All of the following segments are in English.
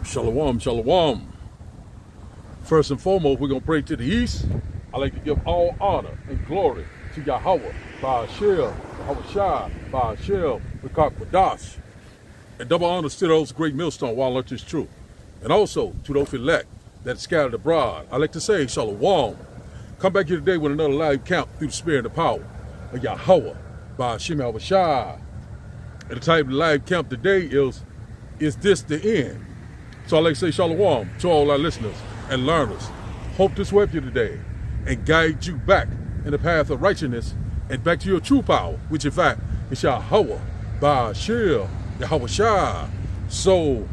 Shalom, shalom. First and foremost, we're going to pray to the east. I like to give all honor and glory to Yahweh, Ba'ashel, Yahweh Shai, Ba'ashel, Rikak Wadash. And double honors to those great millstone while learning is true. And also to those elect that scattered abroad. I like to say, shalom. Come back here today with another live count through the spirit and the power of Yahweh, Ba'ashel, Yahweh Shai. And the type of live count today is this the end? So I like to say shalom to all our listeners and learners. Hope this will help you today and guide you back in the path of righteousness and back to your true power, which in fact is Yahweh, Ba'ashel, Yahweh Shai. So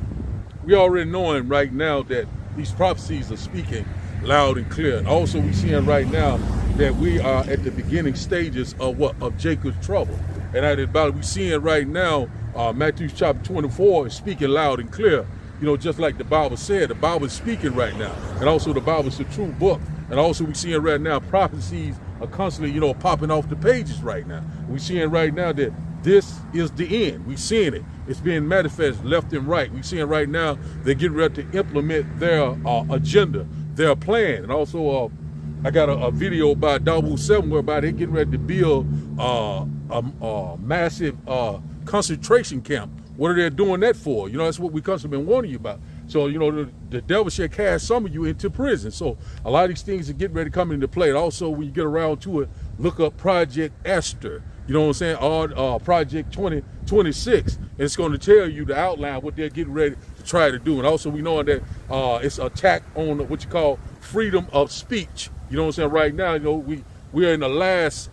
we already knowing right now that these prophecies are speaking loud and clear. And also we seeing right now that we are at the beginning stages of what? Of Jacob's trouble. And at about we seeing right now, Matthew chapter 24 is speaking loud and clear. You know, just like the Bible said, the Bible is speaking right now. And also the Bible is a true book. And also we seeing right now prophecies are constantly, you know, popping off the pages right now. We seeing right now that this is the end. We seeing it. It's being manifest left and right. We seeing right now they're getting ready to implement their agenda, their plan. And also I got a video by Double 7 whereby they're getting ready to build a massive concentration camp. What are they doing that for? You know, that's what we constantly been warning you about. So, you know, the devil shall cast some of you into prison. So a lot of these things are getting ready to come into play. And also, when you get around to it, look up Project Esther. You know what I'm saying? Or Project 2026. And it's going to tell you the outline, what they're getting ready to try to do. And also, we know that it's an attack on what you call freedom of speech. You know what I'm saying? Right now, you know, we're in the last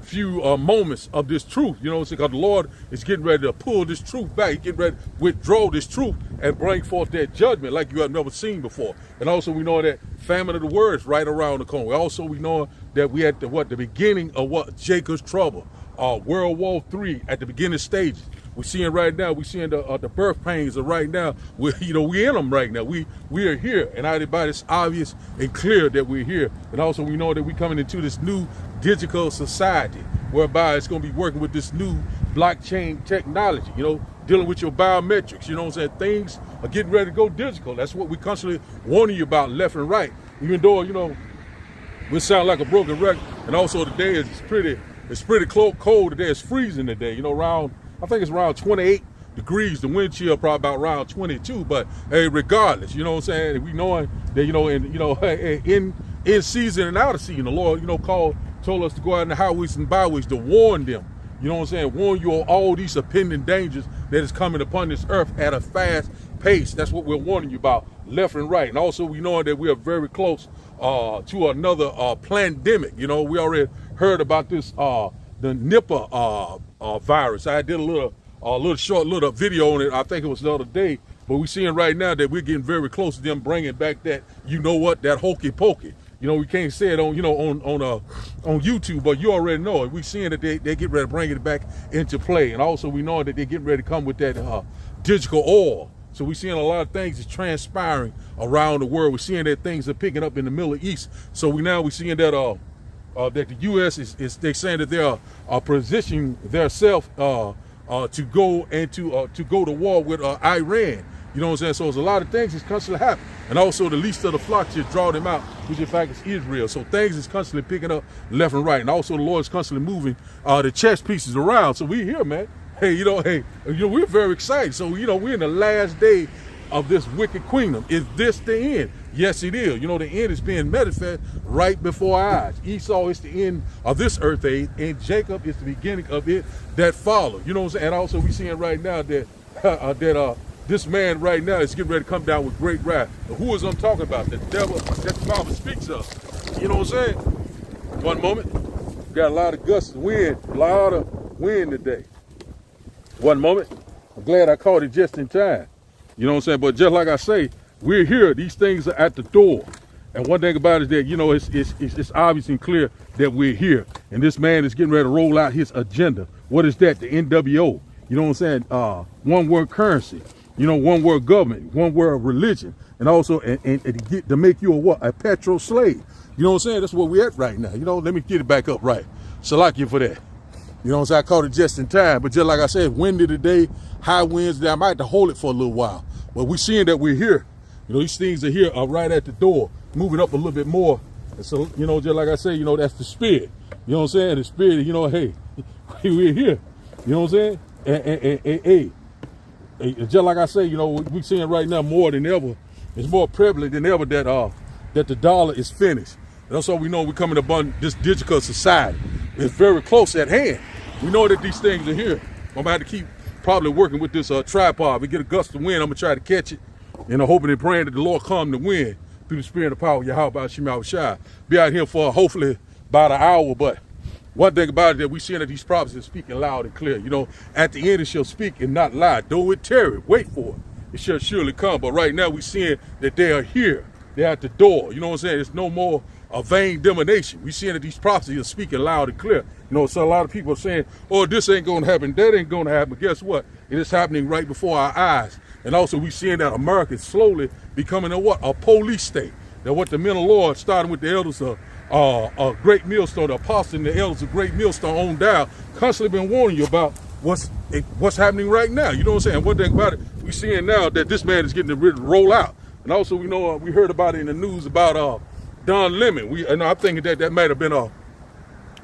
few moments of this truth, you know, because the Lord is getting ready to pull this truth back. He's getting ready to withdraw this truth and bring forth that judgment like you have never seen before. And also we know that famine of the word is right around the corner. Also we know that we at the beginning of Jacob's trouble, World War III at the beginning stages. We're seeing right now, we're seeing the birth pains of right now. We in them right now. We are here, and everybody's obvious and clear that we're here. And also we know that we're coming into this new digital society, whereby it's going to be working with this new blockchain technology, you know, dealing with your biometrics, you know what I'm saying? Things are getting ready to go digital. That's what we constantly warning you about left and right. Even though, you know, we sound like a broken record. And also today it's pretty cold today. It's freezing today, you know, I think it's around 28 degrees. The wind chill probably about around 22. But hey, regardless, you know what I'm saying? We knowing that, you know, in season and out of season, the Lord, you know, told us to go out in the highways and byways to warn them. You know what I'm saying? Warn you of all these impending dangers that is coming upon this earth at a fast pace. That's what we're warning you about, left and right. And also we know that we are very close to another pandemic. You know, we already heard about this, the Nipah virus. I did a little short video on it. I think it was the other day. But we're seeing right now that we're getting very close to them bringing back that, you know what, that hokey pokey. You know, we can't say it on, you know, on YouTube, but you already know it. We're seeing that they get ready to bring it back into play. And also we know that they're getting ready to come with that digital oil. So we're seeing a lot of things is transpiring around the world. We're seeing that things are picking up in the Middle East. So we're seeing that that the U.S. they're saying that they are positioning themselves to go to war with Iran. You know what I'm saying? So there's a lot of things that's constantly happening. And also the least of the flock just draw them out, which in fact is Israel. So things is constantly picking up left and right. And also the Lord is constantly moving the chess pieces around. So we're here, man. Hey, you know, we're very excited. So, you know, we're in the last day of this wicked kingdom. Is this the end? Yes, it is. You know, the end is being manifest right before our eyes. Esau is the end of this earth age, and Jacob is the beginning of it that follows. You know what I'm saying? And also we seeing right now that this man right now is getting ready to come down with great wrath. Who is I'm talking about? The devil that the Bible speaks of. You know what I'm saying? One moment. We got a lot of gusts of wind, a lot of wind today. One moment. I'm glad I caught it just in time. You know what I'm saying? But just like I say, we're here. These things are at the door. And one thing about it is that, you know, it's obvious and clear that we're here. And this man is getting ready to roll out his agenda. What is that? The NWO. You know what I'm saying? One word currency. You know, one word government, one word religion. And also to make you a petrol slave. You know what I'm saying? That's where we're at right now. You know, let me get it back up right. Salakia for that. You know what I'm saying? I caught it just in time. But just like I said, windy today, high winds today. I might have to hold it for a little while. But we're seeing that we're here. You know, these things are here, right at the door, moving up a little bit more. And so, you know, just like I say, you know, that's the spirit. You know what I'm saying? The spirit, you know, hey, we're here. You know what I'm saying? And just like I say, you know, we're seeing right now more than ever. It's more prevalent than ever that the dollar is finished. And that's why we know we're coming upon this digital society. It's very close at hand. We know that these things are here. I'm gonna have to keep probably working with this tripod. If we get a gust of wind, I'm gonna try to catch it. And I'm hoping and praying that the Lord calm the wind through the spirit and the power of Yahweh Shema Shai. Be out here for hopefully about an hour, but one thing about it that we seeing that these prophets are speaking loud and clear. You know, at the end it shall speak and not lie. Though it tarry, wait for it. It shall surely come. But right now we seeing that they are here. They're at the door. You know what I'm saying? It's no more a vain divination. We seeing that these prophecies are speaking loud and clear. You know, so a lot of people are saying, oh, this ain't going to happen. That ain't going to happen. But guess what? It is happening right before our eyes. And also we seeing that America is slowly becoming a police state. That what the men of the Lord, starting with the elders of Great Millstone, the apostles and the elders of Great Millstone on down, constantly been warning you about what's happening right now. You know what I'm saying? One thing about it, we seeing now that this man is getting ready to roll out. And also we know we heard about it in the news about Don Lemon. And I'm thinking that might have been a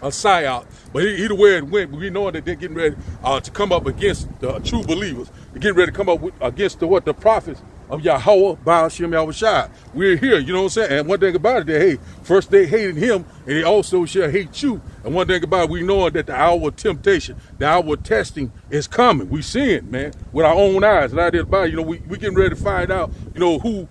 psyop, but either way it went, we know that they're getting ready to come up against the true believers. They're getting ready to come up against the prophets of Yahweh, Baal Shem Yahushua. We're here, you know what I'm saying? And one thing about it, that hey, first they hated him, and they also shall hate you. And one thing about it, we know that the hour of temptation, the hour of testing is coming. We seeing, man, with our own eyes. And I did about, you know, we getting ready to find out, you know, who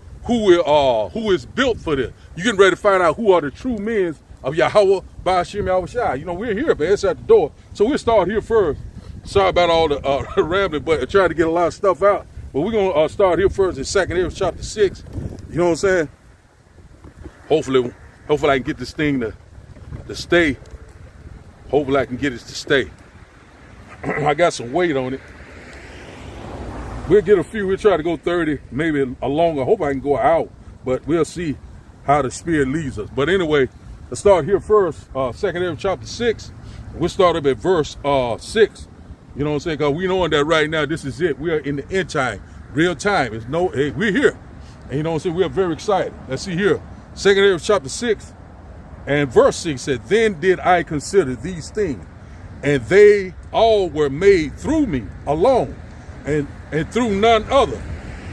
is built for this. You getting ready to find out who are the true men of Yahweh, Baal Shem Yahushua. You know, we're here, but it's at the door. So we'll start here first. Sorry about all the rambling, but trying to get a lot of stuff out. But we're going to start here first in 2 Ezra chapter 6. You know what I'm saying? Hopefully I can get this thing to stay. Hopefully I can get it to stay. I got some weight on it. We'll get a few. We'll try to go 30, maybe a longer. I hope I can go out, but we'll see how the Spirit leads us. But anyway, let's start here first. 2 Ezra chapter 6. We'll start up at verse 6. You know what I'm saying? Because we knowing that right now, this is it. We are in the end time, real time. It's no, hey, we're here. And you know what I'm saying? We are very excited. Let's see here. 2 Ezra chapter 6 and verse 6 said, then did I consider these things, and they all were made through me alone, and through none other.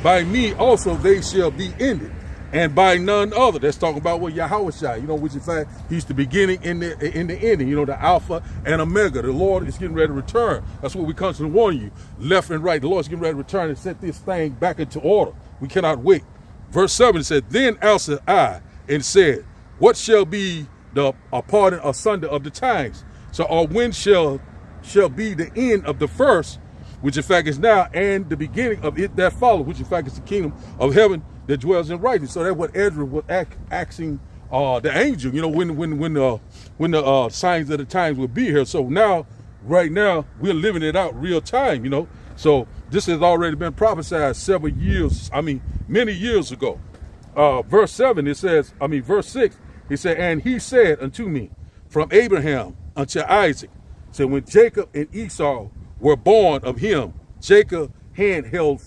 By me also they shall be ended, and by none other. That's talking about what Yahweh Shai, you know, which in fact, he's the beginning and the ending, you know, the Alpha and Omega. The Lord is getting ready to return. That's what we constantly warn you, left and right. The Lord's getting ready to return and set this thing back into order. We cannot wait. Verse 7 said, then answered I and said, what shall be the parting asunder of the times? So, or when shall be the end of the first, which in fact is now, and the beginning of it that follows, which in fact is the kingdom of heaven that dwells in righteousness. So that's what Ezra was asking the angel, you know, when the signs of the times will be here. So now, right now, we're living it out real time, you know. So this has already been prophesied several years, many years ago. Verse 7, it says, verse 6, he said, and he said unto me, from Abraham unto Isaac. So when Jacob and Esau were born of him, Jacob hand held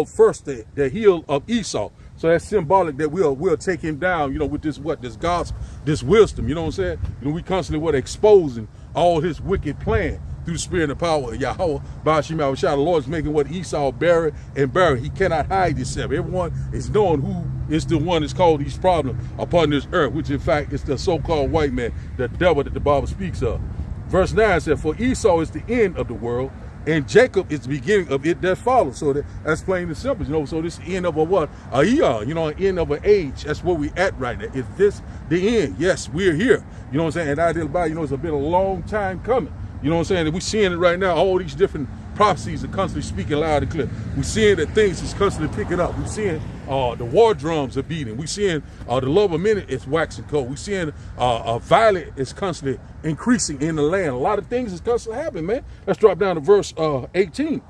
first the heel of Esau. So that's symbolic that we'll take him down, you know, with this gospel, this wisdom, you know what I'm saying? You know, we constantly exposing all his wicked plan through the spirit and the power of Yahweh. Baal Shem Yahushua, the Lord is making what Esau bury and bury. He cannot hide himself. Everyone is knowing who is the one that's caused these problems upon this earth, which in fact is the so-called white man, the devil that the Bible speaks of. Verse 9 said, for Esau is the end of the world, and Jacob is the beginning of it that follows. So that's plain and simple, you know. So this end of a what? A eon, you know, an end of an age. That's where we at right now. Is this the end? Yes, we're here. You know what I'm saying? And I did about, you know, it's been a long time coming. You know what I'm saying? And we're seeing it right now. All these different prophecies are constantly speaking loud and clear. We're seeing that things is constantly picking up. We're seeing the war drums are beating. We're seeing the love of many is waxing cold. We're seeing violence is constantly increasing in the land. A lot of things is constantly happening, man. Let's drop down to verse 18.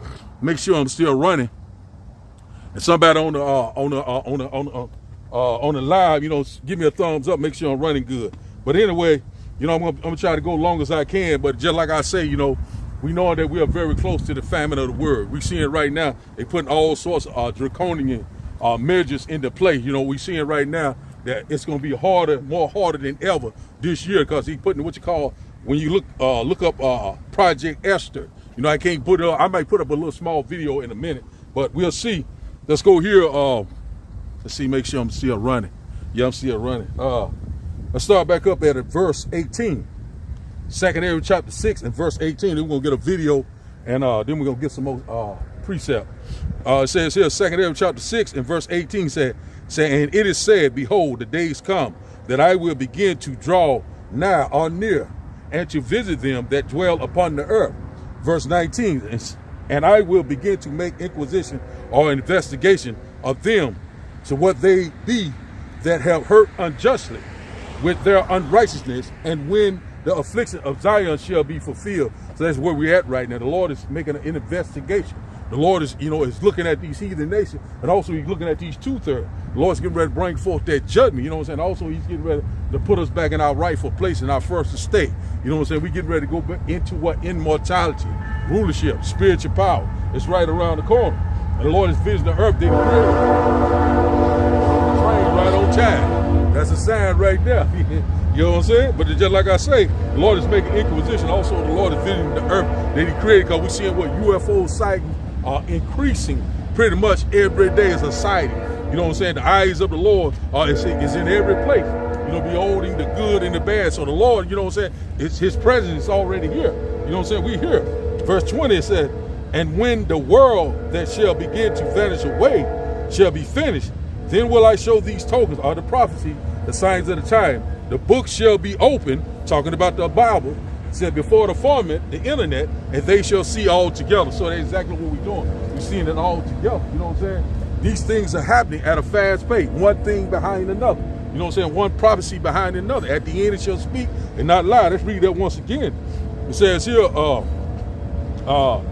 Make sure I'm still running. And somebody on the live, you know, give me a thumbs up. Make sure I'm running good. But anyway, You know, I'm gonna try to go long as I can, but just like I say, you know, we know that we are very close to the famine of the world. We seeing right now, they putting all sorts of draconian measures into play. You know, we seeing right now that it's gonna be harder, more harder than ever this year, because he putting what you call, when you look up Project Esther. You know, I can't put it up. I might put up a little small video in a minute, but we'll see. Let's go here. Let's see, make sure I'm still running. Yeah, I'm still running. Let's start back up at verse 18. 2nd Ezra chapter 6 and verse 18. Then we're going to get a video, and then we're going to get some more precept. It says here, 2nd Ezra chapter 6 and verse 18 said, and it is said, behold, the days come that I will begin to draw nigh or near, and to visit them that dwell upon the earth. Verse 19, and I will begin to make inquisition or investigation of them, to what they be that have hurt unjustly with their unrighteousness, and when the affliction of Zion shall be fulfilled. So that's where we're at right now. The Lord is making an investigation. The Lord is, you know, is looking at these heathen nations, and also he's looking at these two-thirds. The Lord's getting ready to bring forth that judgment, you know what I'm saying? Also, he's getting ready to put us back in our rightful place in our first estate. You know what I'm saying? We're getting ready to go back into what? Immortality, rulership, spiritual power. It's right around the corner. And the Lord is visiting the earth. They train right on time. That's a sign right there. You know what I'm saying? But just like I say, the Lord is making inquisition. Also, the Lord is visiting the earth that he created, because we're seeing what UFO sightings are increasing pretty much every day as a sighting. You know what I'm saying? The eyes of the Lord is in every place. You know, beholding the good and the bad. So the Lord, you know what I'm saying, his presence is already here. You know what I'm saying? We here. Verse 20 it said, and when the world that shall begin to vanish away shall be finished, then will I show these tokens, or the prophecy, the signs of the time. The book shall be open, talking about the Bible, said before the firmament, the internet, and they shall see all together. So that's exactly what we're doing. We're seeing it all together. You know what I'm saying? These things are happening at a fast pace, one thing behind another. You know what I'm saying? One prophecy behind another. At the end it shall speak and not lie. Let's read that once again. It says here, 2nd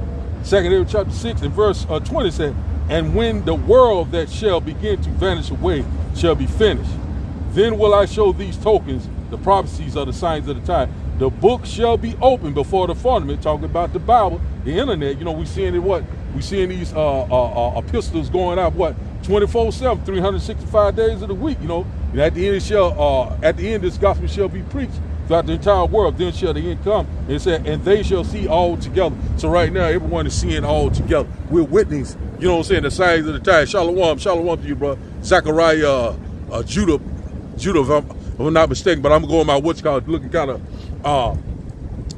Ezra chapter 6 and verse 20 said, and when the world that shall begin to vanish away shall be finished, then will I show these tokens, the prophecies of the signs of the time. The book shall be open before the firmament, talking about the Bible, the internet. You know, we seeing it what? We seeing these epistles going out, what? 24/7, 365 days of the week, you know. And at the end this gospel shall be preached throughout the entire world. Then shall the end come. And it said, and they shall see all together. So right now, everyone is seeing all together. We're witnessing, you know what I'm saying, the signs of the time. Shalom to you, bro. Zechariah, Judah, if I'm not mistaken, but I'm going by what's called, looking kind of a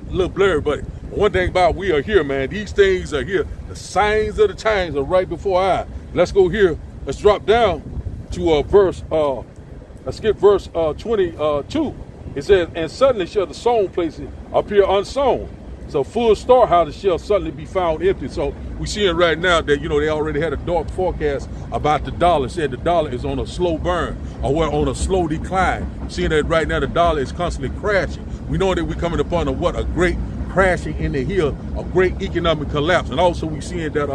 little blurry. But one thing about, we are here, man. These things are here. The signs of the times are right before our eyes. Let's go here. Let's drop down to verse. Let's skip verse 22. It says, and suddenly shall the sown places appear unsown. So full storehouses shall suddenly be found empty. So we seeing right now that, you know, they already had a dark forecast about the dollar. It said the dollar is on a slow burn, or we're on a slow decline. Seeing that right now the dollar is constantly crashing. We know that we're coming upon a great crashing in the hill, a great economic collapse. And also we seeing that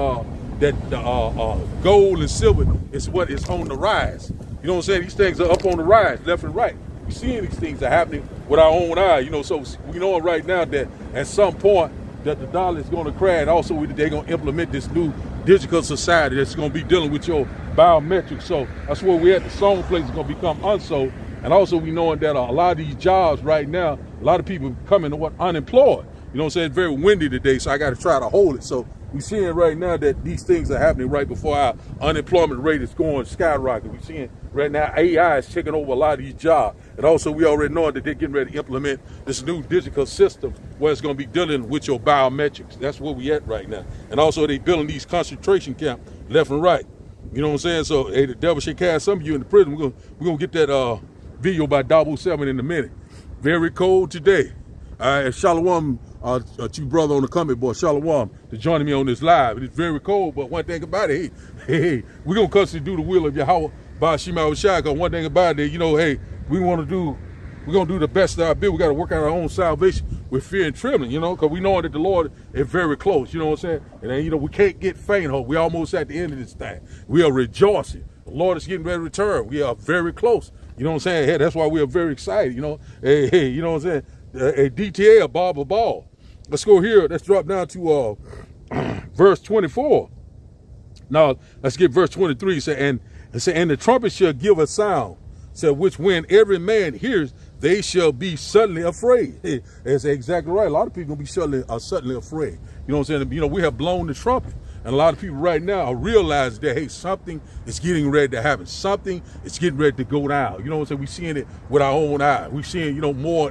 gold and silver is what is on the rise. You know what I'm saying? These things are up on the rise, left and right. We're seeing these things are happening with our own eye, you know, so we know right now that at some point that the dollar is going to crash. Also, they're going to implement this new digital society that's going to be dealing with your biometrics. So that's where we're at. The sown place is going to become unsold. And also we knowing that a lot of these jobs right now, a lot of people becoming unemployed. You know what I'm saying? It's very windy today, so I got to try to hold it. So we're seeing right now that these things are happening right before our unemployment rate is going skyrocket. We're seeing right now AI is taking over a lot of these jobs. And also we already know that they're getting ready to implement this new digital system where it's going to be dealing with your biometrics. That's where we at right now. And also they building these concentration camps left and right. You know what I'm saying? So hey, the devil should cast some of you in the prison. We're gonna get that video by Double 7 in a minute. Very cold today. Shalom to you, brother on the comment board. Shalom to joining me on this live. It's very cold, but one thing about it, hey, we're gonna constantly do the will of Yahweh by Shema Shai. Because one thing about it, you know, hey, we're gonna do the best of our ability. We got to work out our own salvation with fear and trembling, you know, because we know that the Lord is very close. You know what I'm saying? And then, you know, we can't get faint hope. We almost at the end of this thing. We are rejoicing. The Lord is getting ready to return. We are very close. You know what I'm saying? Hey, that's why we are very excited. You know, hey, you know what I'm saying? a DTA, a Barbara Ball. Let's go here. Let's drop down to verse 24. Now, let's get verse 23. And the trumpet shall give a sound, which when every man hears, they shall be suddenly afraid. Hey, that's exactly right. A lot of people gonna be suddenly afraid. You know what I'm saying? You know, we have blown the trumpet. And a lot of people right now are realizing that, hey, something is getting ready to happen. Something is getting ready to go down. You know what I'm saying? We're seeing it with our own eyes. We're seeing, you know, more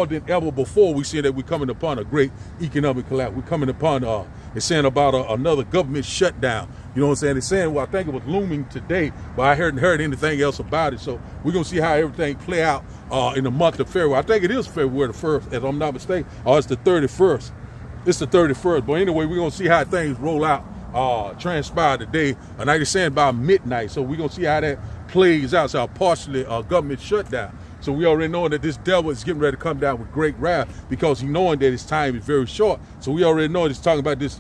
than ever before. We're seeing that we're coming upon a great economic collapse. We're coming upon, it's saying about another government shutdown. You know what I'm saying? It's saying, well, I think it was looming today, but I hadn't heard anything else about it. So we're going to see how everything play out in the month of February. I think it is February the 1st, if I'm not mistaken, or it's the 31st. It's the 31st, but anyway, we're going to see how things roll out, transpire today. And like they're saying by midnight, so we're going to see how that plays out. So partially government shutdown. So we already know that this devil is getting ready to come down with great wrath because he's knowing that his time is very short. So we already know he's talking about this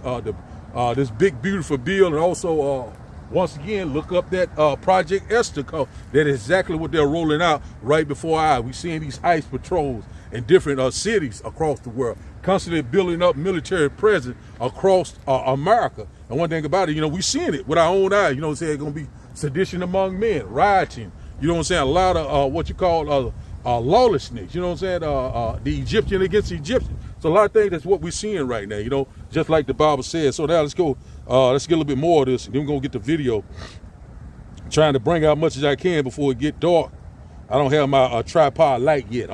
this big, beautiful bill. And also, once again, look up that Project Esther code. That is exactly what they're rolling out right before our eyes. We're seeing these ICE patrols in different cities across the world, constantly building up military presence across America. And one thing about it, you know, we're seeing it with our own eyes. You know what I'm saying? It's going to be sedition among men, rioting. You know what I'm saying? A lot of what you call lawlessness. You know what I'm saying? The Egyptian against the Egyptian. So a lot of things, that's what we're seeing right now, you know, just like the Bible says. So now let's go, let's get a little bit more of this. And then we're going to get the video. I'm trying to bring out much as I can before it get dark. I don't have my tripod light yet.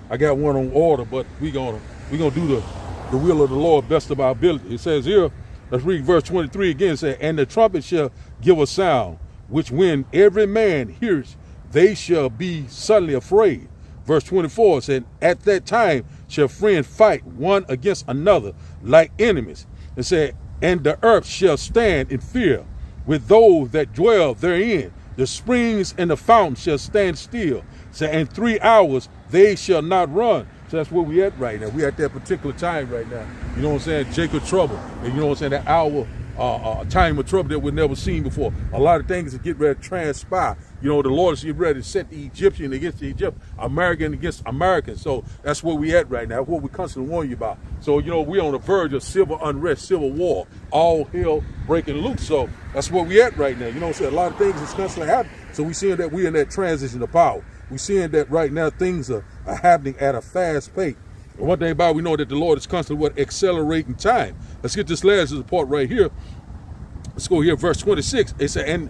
I got one on order, but we're gonna do the will of the Lord best of our ability. It says here, let's read verse 23 again. It says, and the trumpet shall give a sound, which when every man hears, they shall be suddenly afraid. Verse 24 said, at that time shall friends fight one against another like enemies. It said, and the earth shall stand in fear with those that dwell therein. The springs and the fountains shall stand still. So in 3 hours they shall not run. So that's where we at right now. We at that particular time right now. You know what I'm saying? Jacob trouble. And you know what I'm saying? That hour, time of trouble that we've never seen before. A lot of things that get ready to transpire. You know, the Lord is getting ready to set the Egyptian against the Egyptian, American against American. So that's where we at right now. What we constantly warn you about. So, you know, we're on the verge of civil unrest, civil war, all hell breaking loose. So that's where we at right now. You know what I'm saying? A lot of things is constantly happening. So we're seeing that we're in that transition of power. We're seeing that right now things are happening at a fast pace. And one thing about it, we know that the Lord is constantly accelerating time. Let's get this last part right here. Let's go here, verse 26. It said, and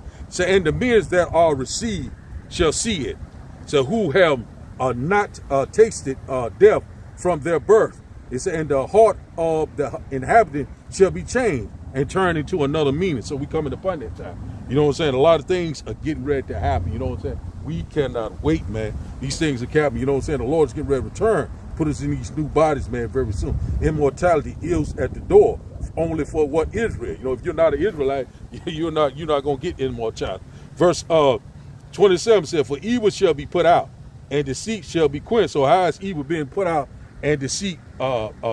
the men that are received shall see it. So who have not tasted death from their birth. It said, and the heart of the inhabitant shall be changed and turned into another meaning. So we coming upon that time. You know what I'm saying? A lot of things are getting ready to happen. You know what I'm saying? We cannot wait, man. These things are happening. You know what I'm saying? The Lord's getting ready to return. Put us in these new bodies, man, very soon. Immortality is at the door. Only for what Israel. You know, if you're not an Israelite, you're not gonna get immortality. Verse 27 said, for evil shall be put out, and deceit shall be quenched. So how is evil being put out and deceit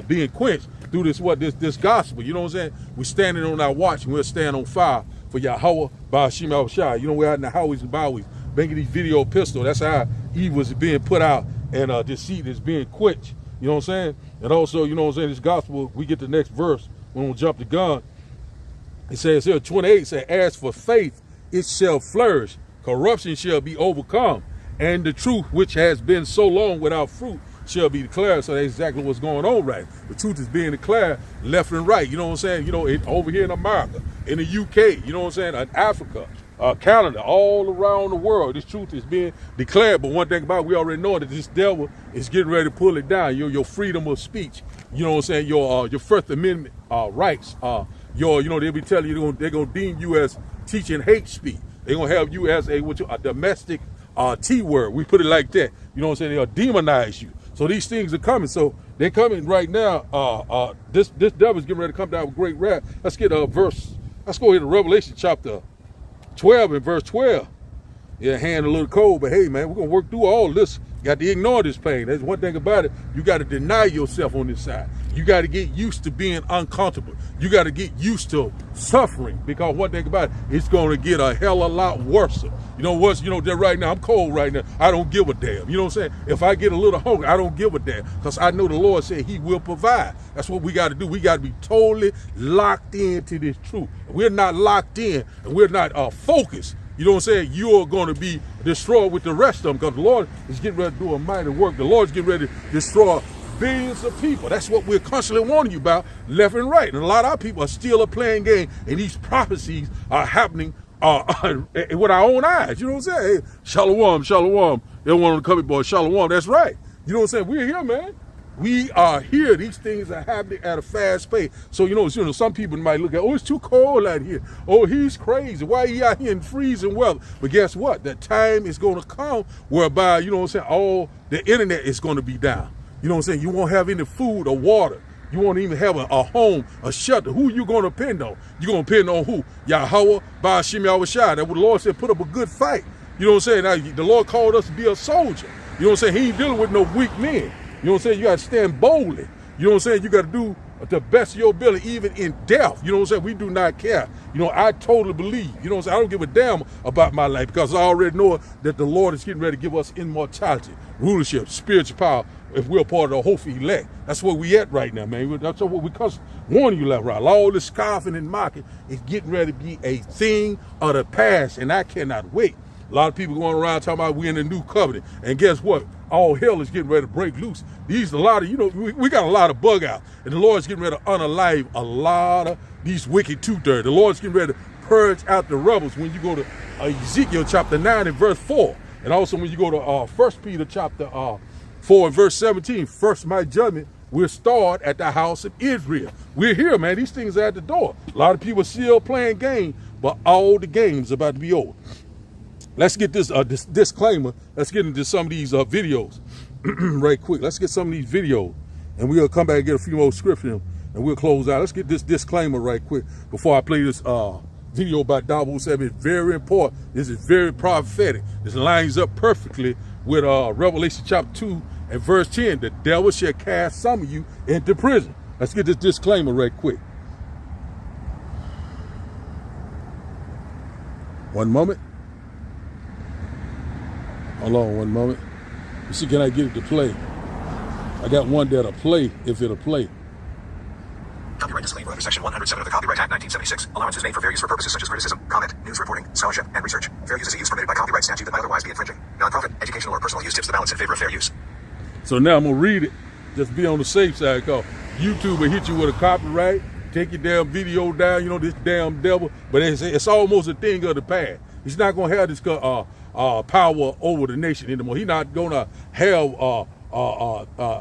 being quenched through this gospel? You know what I'm saying? We're standing on our watch and we'll stand on fire for Yahweh by Hashem Shai. You know, we're out in the highways and byways making these video pistols. That's how evil is being put out and deceit is being quenched. You know what I'm saying? And also, you know what I'm saying, this gospel, we get the next verse. We won't jump the gun. It says here, 28 says, as for faith, it shall flourish. Corruption shall be overcome. And the truth, which has been so long without fruit, shall be declared. So that's exactly what's going on right. The truth is being declared left and right. You know what I'm saying? You know, over here in America, in the UK, you know what I'm saying? In Africa, Canada, all around the world, this truth is being declared. But one thing about it, we already know that this devil is getting ready to pull it down. Your freedom of speech, you know what I'm saying? Your First Amendment rights, you know, they'll be telling you they're gonna deem you as teaching hate speech. They're gonna have you as a domestic T word. We put it like that. You know what I'm saying? They'll demonize you. So these things are coming. So they're coming right now. This devil's getting ready to come down with great wrath. Let's get a verse. Let's go here to Revelation chapter 12 and verse 12. Yeah, hand a little cold, but hey, man, we're gonna work through all this. You got to ignore this pain. There's one thing about it. You got to deny yourself on this side. You got to get used to being uncomfortable. You got to get used to suffering, because one thing about it, it's going to get a hell of a lot worse. You know what's, that right now, I'm cold right now. I don't give a damn. You know what I'm saying? If I get a little hungry, I don't give a damn, because I know the Lord said he will provide. That's what we got to do. We got to be totally locked into this truth. We're not locked in, and we're not focused. You know what I'm saying? You're going to be destroyed with the rest of them, because the Lord is getting ready to do a mighty work. The Lord's getting ready to destroy billions of people. That's what we're constantly warning you about, left and right. And a lot of our people are still playing game, and these prophecies are happening with our own eyes. You know what I'm saying? Hey, shalom, shalom. Everyone on the cover boy, shalom. That's right. You know what I'm saying? We're here, man. We are here. These things are happening at a fast pace. So, some people might look at, oh, it's too cold out here. Oh, he's crazy. Why he out here in freezing weather? But guess what? The time is going to come whereby, all the internet is going to be down. You know what I'm saying? You won't have any food or water. You won't even have a home, a shelter. Who you going to depend on? You going to depend on who? Yahweh, Ba'ashim Yahushua. That's what the Lord said, put up a good fight. You know what I'm saying? Now, the Lord called us to be a soldier. You know what I'm saying? He ain't dealing with no weak men. You know what I'm saying? You got to stand boldly. You know what I'm saying? You got to do the best of your ability, even in death. You know what I'm saying? We do not care. I totally believe. You know what I'm saying? I don't give a damn about my life, because I already know that the Lord is getting ready to give us immortality, rulership, spiritual power, if we're part of the hopeful elect. That's where we at right now, man. That's what we warning you left, right? All this scoffing and mocking is getting ready to be a thing of the past, and I cannot wait. A lot of people going around talking about we in the new covenant. And guess what? All hell is getting ready to break loose. We got a lot of bug out. And the Lord's getting ready to unalive a lot of these wicked two-thirds. The Lord's getting ready to purge out the rebels when you go to Ezekiel chapter 9 and verse 4. And also when you go to 1 Peter chapter 4 and verse 17. First my judgment will start at the house of Israel. We're here, man. These things are at the door. A lot of people still playing games, but all the games are about to be over. Let's get this disclaimer. Let's get into some of these videos right quick. Let's get some of these videos, and we'll come back and get a few more scripture, and we'll close out. Let's get this disclaimer right quick before I play this video about Davos 7. It's very important. This is very prophetic. This lines up perfectly with Revelation chapter 2 and verse 10. The devil shall cast some of you into prison. Let's get this disclaimer right quick. One moment. Hold on one moment. Let's see, can I get it to play? I got one that'll play, if it'll play. Copyright disclaimer under Section 107 of the Copyright Act 1976. Allowance is made for fair use for purposes such as criticism, comment, news reporting, scholarship, and research. Fair use is a use permitted by copyright statute that might otherwise be infringing. Non-profit, educational, or personal use tips the balance in favor of fair use. So now I'm going to read it. Just be on the safe side, because YouTube will hit you with a copyright, take your damn video down, this damn devil. But it's almost a thing of the past. He's not going to have this power over the nation anymore. He's not going to have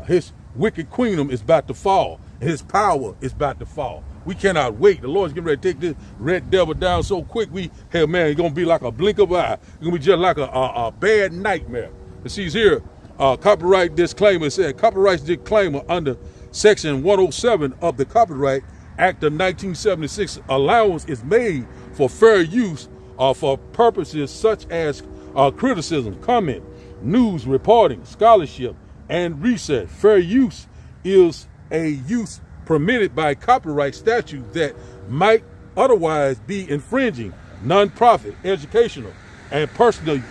his wicked kingdom is about to fall. His power is about to fall. We cannot wait. The Lord's getting ready to take this red devil down so quick. It's going to be like a blink of an eye. It's going to be just like a bad nightmare. It sees here, copyright disclaimer. It said copyright disclaimer under Section 107 of the Copyright Act of 1976. Allowance is made for fair use for purposes such as criticism, comment, news reporting, scholarship, and research. Fair use is a use permitted by copyright statute that might otherwise be infringing. Non-profit, educational, and personal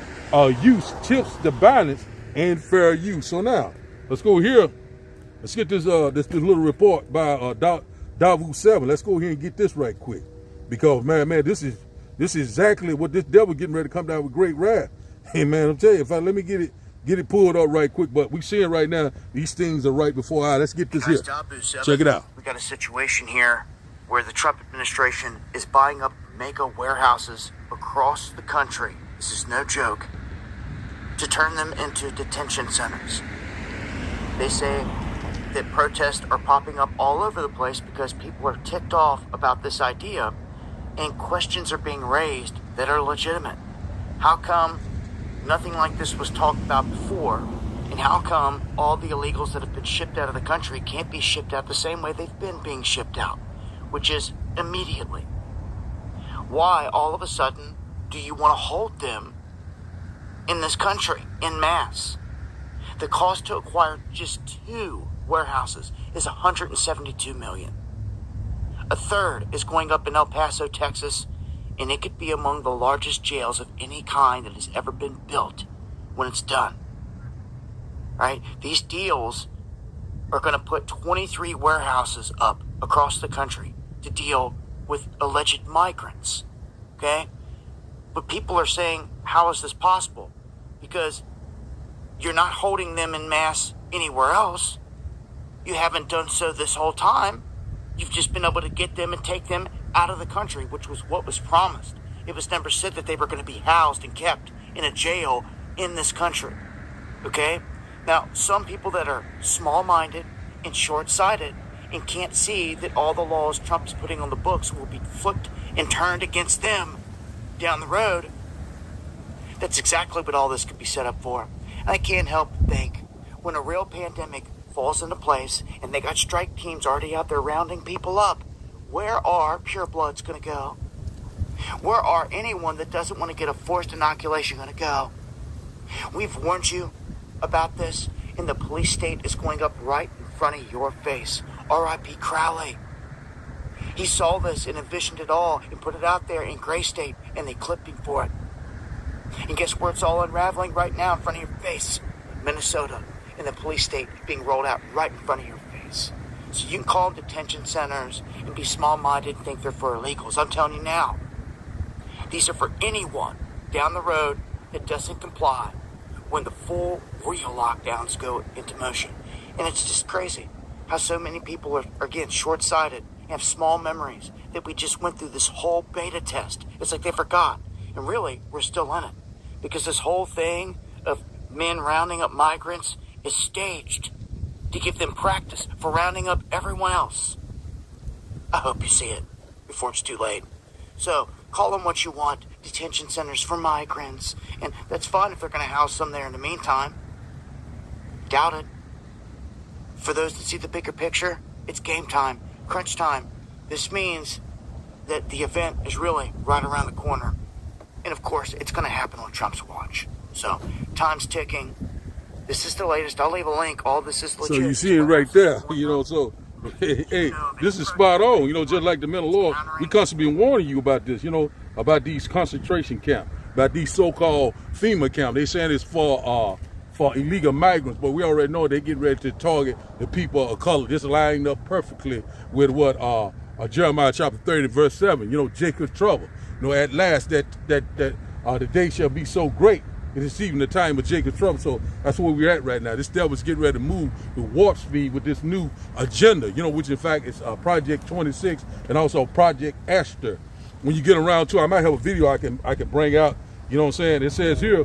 use tips the balance and fair use. So now, let's go here. Let's get this little report by Davos 7. Let's go here and get this right quick, because man, this is exactly what this devil getting ready to come down with great wrath. Hey man, I'm telling you, let me get it pulled up right quick. But we seeing right now these things are right before our eyes. Let's get this here. Check it out. We got a situation here where the Trump administration is buying up mega warehouses across the country. This is no joke. To turn them into detention centers. They say that protests are popping up all over the place because people are ticked off about this idea, and questions are being raised that are legitimate. How come nothing like this was talked about before? And how come all the illegals that have been shipped out of the country can't be shipped out the same way they've been being shipped out, which is immediately? Why all of a sudden do you want to hold them in this country en masse? The cost to acquire just 2 warehouses is $172 million. A third is going up in El Paso, Texas, and it could be among the largest jails of any kind that has ever been built when it's done. Right? These deals are going to put 23 warehouses up across the country to deal with alleged migrants. Okay? But people are saying, how is this possible? Because you're not holding them in mass anywhere else. You haven't done so this whole time. You've just been able to get them and take them out of the country, which was what was promised. It was never said that they were going to be housed and kept in a jail in this country. Okay? Now, some people that are small-minded and short-sighted and can't see that all the laws Trump is putting on the books will be flipped and turned against them down the road. That's exactly what all this could be set up for. And I can't help but think, when a real pandemic falls into place and they got strike teams already out there rounding people up, where are purebloods going to go? Where are anyone that doesn't want to get a forced inoculation going to go? We've warned you about this, and the police state is going up right in front of your face. R.I.P. Crowley. He saw this and envisioned it all and put it out there in Gray State, and they clipped him for it. And guess where it's all unraveling right now in front of your face? Minnesota, and the police state being rolled out right in front of your face. So you can call them detention centers and be small-minded and think they're for illegals. I'm telling you now, these are for anyone down the road that doesn't comply when the full real lockdowns go into motion. And it's just crazy how so many people are again, short-sighted and have small memories that we just went through this whole beta test. It's like they forgot. And really, we're still in it. Because this whole thing of men rounding up migrants is staged to give them practice for rounding up everyone else. I hope you see it before it's too late. So, call them what you want, detention centers for migrants. And that's fine if they're going to house some there in the meantime. Doubt it. For those that see the bigger picture, it's game time, crunch time. This means that the event is really right around the corner. And of course, it's going to happen on Trump's watch. So, time's ticking. This is the latest. I'll leave a link. All this is legit. So you see it right there, you know, so, hey, this is spot on, you know, just like the mental law. We constantly been warning you about this, you know, about these concentration camps, about these so-called FEMA camps. They saying it's for illegal migrants, but we already know they get ready to target the people of color. This lining up perfectly with what Jeremiah chapter 30, verse 7, you know, Jacob's trouble. You know, at last that the day shall be so great. It is even the time of Jacob's trouble. So that's where we're at right now. This devil's getting ready to move to warp speed with this new agenda, you know, which in fact is Project 26 and also Project Esther. When you get around to, I might have a video I can bring out, you know what I'm saying? It says here,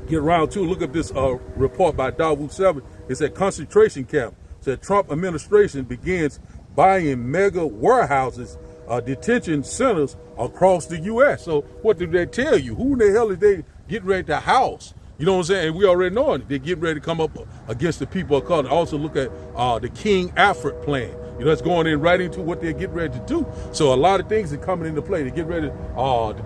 get around to, look at this report by Dawood 7. It said concentration camp. It said Trump administration begins buying mega warehouses, detention centers across the U.S. So what did they tell you? Who in the hell is they getting ready to house? You know what I'm saying? And we already know it. They're getting ready to come up against the people of color. Also look at the King Alfred plan. You know, it's going in right into what they're getting ready to do. So a lot of things are coming into play. They get ready to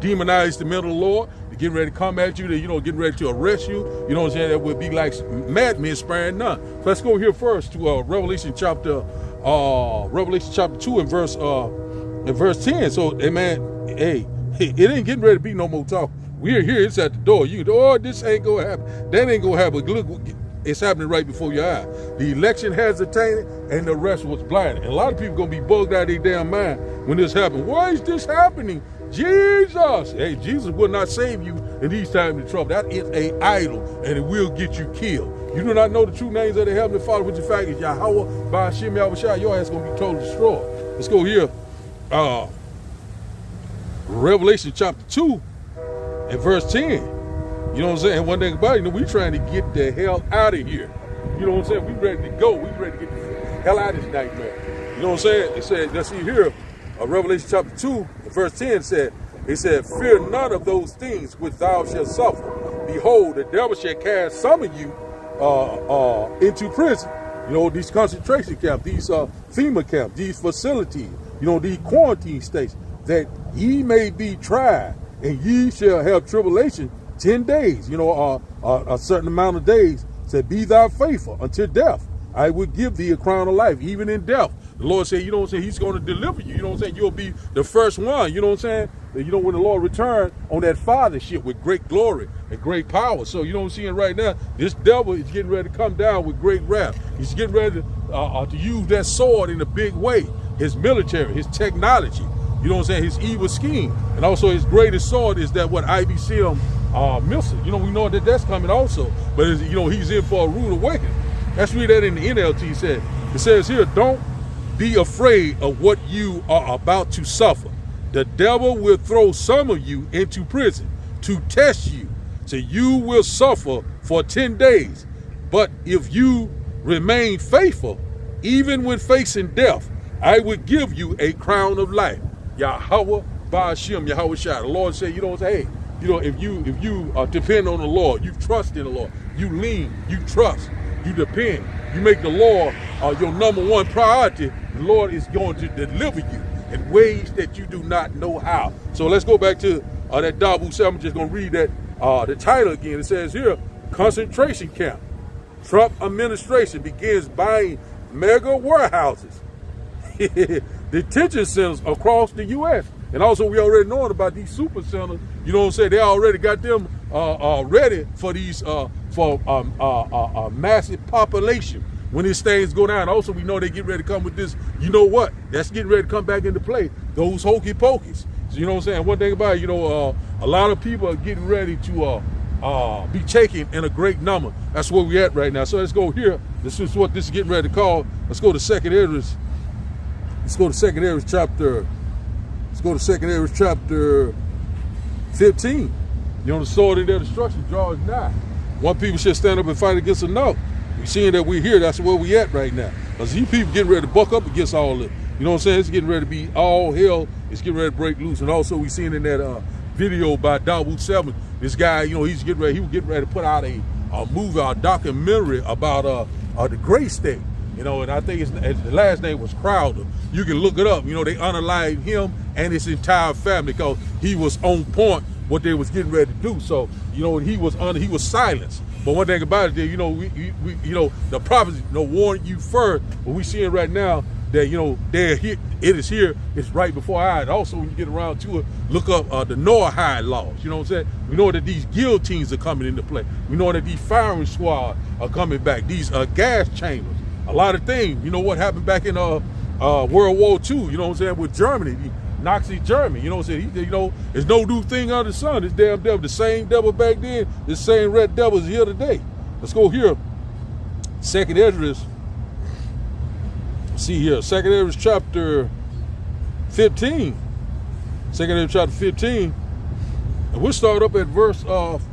demonize the mental law. They get ready to come at you. They, you know, getting ready to arrest you. You know what I'm saying? That would be like madmen sparing none. So let's go here first to Revelation chapter 2 and verse 10. So, hey man, hey, it ain't getting ready to be no more talk. We're here. It's at the door. You, this ain't gonna happen. That ain't gonna happen. Look, it's happening right before your eyes. The election has attained, and the rest was blinded. And a lot of people gonna be bugged out of their damn mind when this happens. Why is this happening? Jesus! Hey, Jesus will not save you in these times of trouble. That is an idol, and it will get you killed. You do not know the true names of the Heavenly Father, which in fact is Yahweh, Ba'ashem, Yahushua. Your ass gonna be totally destroyed. Let's go here. Revelation chapter 2 and verse 10. You know what I'm saying? One thing about it, you know, we trying to get the hell out of here. You know what I'm saying? We ready to go. We ready to get the hell out of this nightmare. You know what I'm saying? It said, let's see here, Revelation chapter 2 and verse 10 said, it said, fear none of those things which thou shalt suffer. Behold, the devil shall cast some of you into prison. You know, these concentration camps, these FEMA camps, these facilities, you know, these quarantine states, that ye may be tried, and ye shall have tribulation 10 days, you know, a certain amount of days. Said, be thou faithful until death. I will give thee a crown of life, even in death. The Lord said, you know what I'm saying, he's going to deliver you. You know what I'm saying? You'll be the first one. You know what I'm saying? You know, when the Lord returned on that fathership with great glory and great power. So, you know what I'm seeing right now? This devil is getting ready to come down with great wrath. He's getting ready to use that sword in a big way. His military, his technology, you know what I'm saying? His evil scheme. And also his greatest sword is that what IBCM missile. You know, we know that that's coming also. But, you know, he's in for a rude awakening. Let's read that in the NLT. It says here, don't be afraid of what you are about to suffer. The devil will throw some of you into prison to test you. So you will suffer for 10 days. But if you remain faithful, even when facing death, I will give you a crown of life. Yahweh Ba'ashem, Yahweh Shai. The Lord said, you know, hey, you know, if you depend on the Lord, you trust in the Lord, you lean, you trust, you depend, you make the Lord your number one priority, the Lord is going to deliver you in ways that you do not know how. So let's go back to that Dabu 7. I'm just going to read that the title again. It says here, concentration camp. Trump administration begins buying mega warehouses, detention centers across the U.S. And also, we already know about these super centers. You know what I'm saying? They already got them ready for these massive population when these things go down. Also, we know they get ready to come with this. You know what? That's getting ready to come back into play. Those hokey pokeys. So, you know what I'm saying? One thing about it, you know, a lot of people are getting ready to be taken in a great number. That's where we're at right now. So let's go here. This is what this is getting ready to call. Let's go to 2nd Esdras. Let's go to 2nd Esdras chapter. Let's go to 2nd Esdras chapter 15. You know, the sword in their destruction draws nigh. One people should stand up and fight against another. We're seeing that we're here. That's where we at right now. Because these people getting ready to buck up against all this. You know what I'm saying? It's getting ready to be all hell. It's getting ready to break loose. And also we seen in that video by Dawood 7, this guy, you know, he was getting ready to put out a movie, a documentary about the Gray State. You know, and I think the last name was Crowder. You can look it up. You know, they unalived him and his entire family because he was on point what they was getting ready to do. So, you know, he was silenced. But one thing about it, you know, we you know, the prophets, you know, warned you first. But we seeing right now that, you know, they're here. It is here. It's right before our eyes. Also, when you get around to it, look up the Noahide laws. You know what I'm saying? We know that these guillotines are coming into play. We know that these firing squads are coming back. These gas chambers. A lot of things. You know what happened back in World War II, you know what I'm saying, with Germany, Nazi Germany, you know what I'm saying? You know, there's no new thing under the sun. This damn devil, the same devil back then, the same red devil is here today. Let's go here. 2nd Esdras. See here, 2nd Esdras chapter 15. 2nd Esdras chapter 15. And we'll start up at verse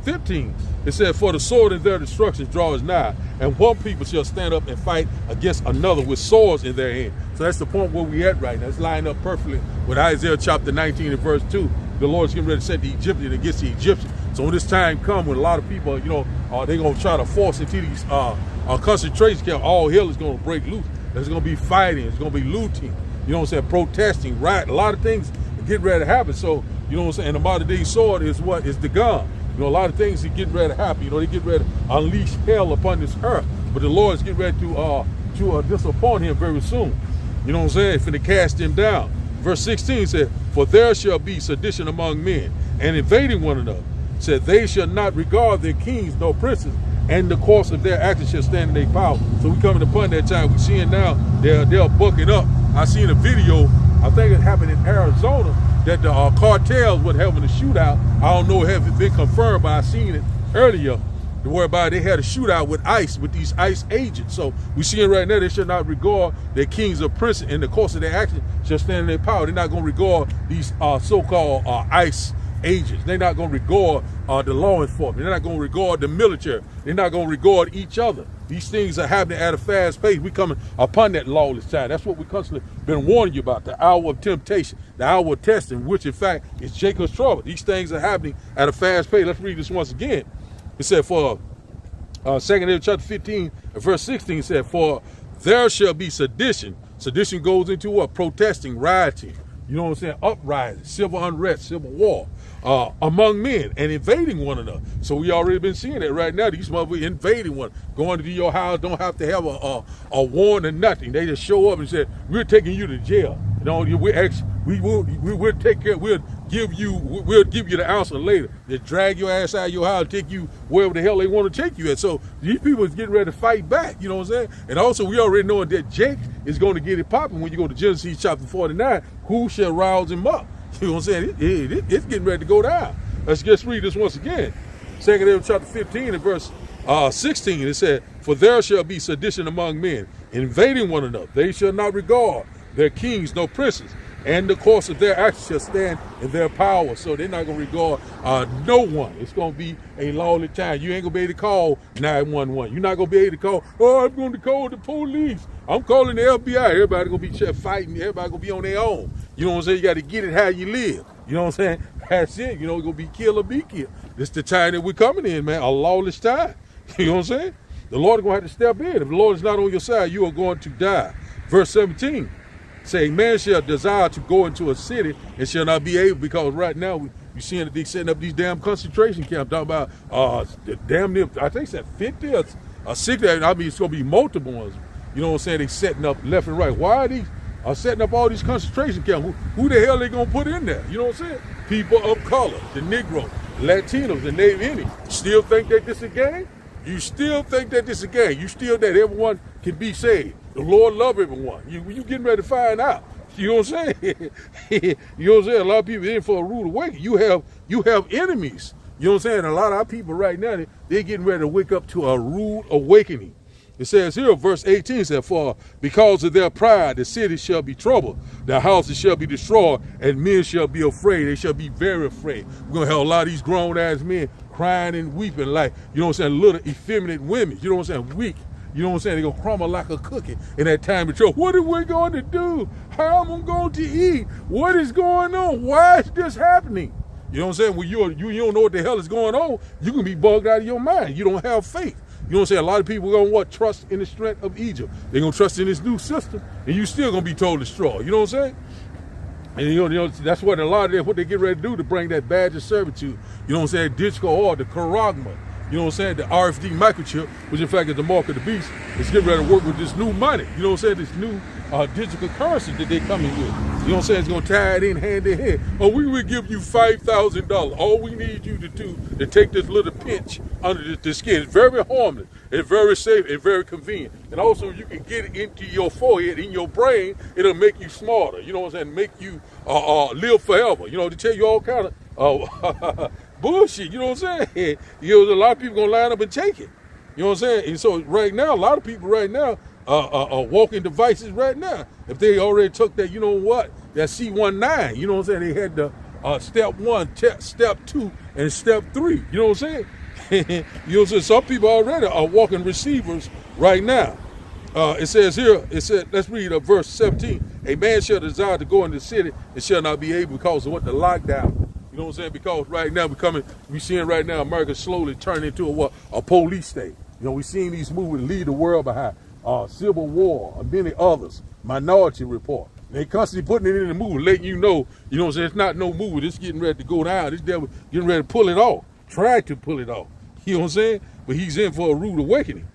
15. It said, for the sword in their destruction draws nigh, and one people shall stand up and fight against another with swords in their hand. So that's the point where we at right now. It's lined up perfectly with Isaiah chapter 19 and verse 2. The Lord's getting ready to set the Egyptian against the Egyptian. So when this time comes, when a lot of people, you know, they're going to try to force into these concentration camps, all hell is going to break loose. There's going to be fighting. It's going to be looting. You know what I'm saying? Protesting, riot. A lot of things get ready to happen. So, you know what I'm saying? And the modern day sword is what? Is the gun. You know, a lot of things are getting ready to happen. You know, they get ready to unleash hell upon this earth. But the Lord is getting ready to disappoint him very soon. You know what I'm saying? Finna cast him down. Verse 16 said, for there shall be sedition among men, and invading one another. Said, they shall not regard their kings nor princes, and the course of their actions shall stand in their power. So we coming upon that time. We seeing now they're bucking up. I seen a video, I think it happened in Arizona, that the cartels were having a shootout. I don't know if it's been confirmed, but I seen it earlier. Whereby they had a shootout with ICE, with these ICE agents. So we seeing right now they should not regard their kings or princes in the course of their action shall stand in their power. They're not going to regard these so-called ICE agents. They're not going to regard the law enforcement. They're not going to regard the military. They're not going to regard each other. These things are happening at a fast pace. We coming upon that lawless time. That's what we constantly been warning you about, the hour of temptation, the hour of testing, which in fact is Jacob's trouble. These things are happening at a fast pace. Let's read this once again. It said, for 2nd Esdras chapter 15, verse 16 said, for there shall be sedition. Sedition goes into what? Protesting, rioting, You know what I'm saying? Uprising, civil unrest, civil war among men and invading one another. So we already been seeing that right now. These motherfuckers invading one, going to your house, don't have to have a warrant or nothing. They just show up and say, we're taking you to jail. You know, we'll take care. We'll give you the answer later. They drag your ass out of your house, take you wherever the hell they want to take you at. So these people is getting ready to fight back. You know what I'm saying? And also we already know that Jake is going to get it popping when you go to Genesis chapter 49. Who shall rouse him up? You know what I'm saying? It's getting ready to go down. Let's just read this once again. 2 Timothy chapter 15 and verse 16. It said, for there shall be sedition among men, invading one another. They shall not regard their kings nor princes, and the course of their actions shall stand in their power. So they're not going to regard no one. It's going to be a lawless time. You ain't going to be able to call 911. You're not going to be able to call, I'm going to call the police. I'm calling the FBI. Everybody going to be fighting. Everybody going to be on their own. You know what I'm saying? You got to get it how you live. You know what I'm saying? That's it. You know, it's going to be kill or be killed. This the time that we're coming in, man. A lawless time. You know what I'm saying? The Lord is going to have to step in. If the Lord is not on your side, you are going to die. Verse 17. Say, man shall desire to go into a city and shall not be able, because right now we seeing that they setting up these damn concentration camps. Talking about damn near, I think it's at 50 or 60. I mean, it's gonna be multiple ones. You know what I'm saying? They setting up left and right. Why are these setting up all these concentration camps? Who the hell they gonna put in there? You know what I'm saying? People of color, the Negro, Latinos, the Native Indians. Still think that this is a game? You still think that this is a game? You still that everyone can be saved? The Lord love everyone. You getting ready to find out. You know what I'm saying? You know what I'm saying? A lot of people in for a rude awakening. You have enemies. You know what I'm saying? A lot of our people right now, they're getting ready to wake up to a rude awakening. It says here, verse 18 says, for because of their pride, the city shall be troubled, their houses shall be destroyed, and men shall be afraid. They shall be very afraid. We're going to have a lot of these grown-ass men crying and weeping like, you know what I'm saying, little effeminate women. You know what I'm saying? Weak. You know what I'm saying? They're going to crumble like a cookie in that time of trouble. What are we going to do? How am I going to eat? What is going on? Why is this happening? You know what I'm saying? When you don't know what the hell is going on, you can be bugged out of your mind. You don't have faith. You know what I'm saying? A lot of people are going to trust in the strength of Egypt. They're going to trust in this new system, and you still going to be told to straw. You know what I'm saying? And you know that's what a lot of them, what they get ready to do to bring that badge of servitude. You know what I'm saying? Digital or the charagma. You know what I'm saying? The RFD microchip, which in fact is the mark of the beast, is getting ready to work with this new money. You know what I'm saying? This new digital currency that they coming with. You know what I'm saying? It's going to tie it in hand in hand. Oh, we will give you $5,000. All we need you to do is take this little pinch under the skin. It's very harmless. It's very safe and very convenient. And also you can get it into your forehead, in your brain. It'll make you smarter. You know what I'm saying? Make you live forever. You know, to tell you all kind of bullshit. You know what I'm saying? You know, a lot of people going to line up and take it. You know what I'm saying? And so right now, a lot of people right now are walking devices right now. If they already took that, you know what, that C19, you know what I'm saying? They had the step 1, step 2, and step 3. You know what I'm saying? You know, so some people already are walking receivers right now. It says here, let's read verse 17. A man shall desire to go into the city and shall not be able because of what the lockdown. You know what I'm saying? Because right now we seeing right now America slowly turn into a police state. You know, we seeing these movies leave the world behind. Civil War, and many others. Minority Report. They constantly putting it in the movie, letting you know what I'm saying? It's not no movie. It's getting ready to go down. This devil getting ready to pull it off. Try to pull it off. You know what I'm saying? But he's in for a rude awakening.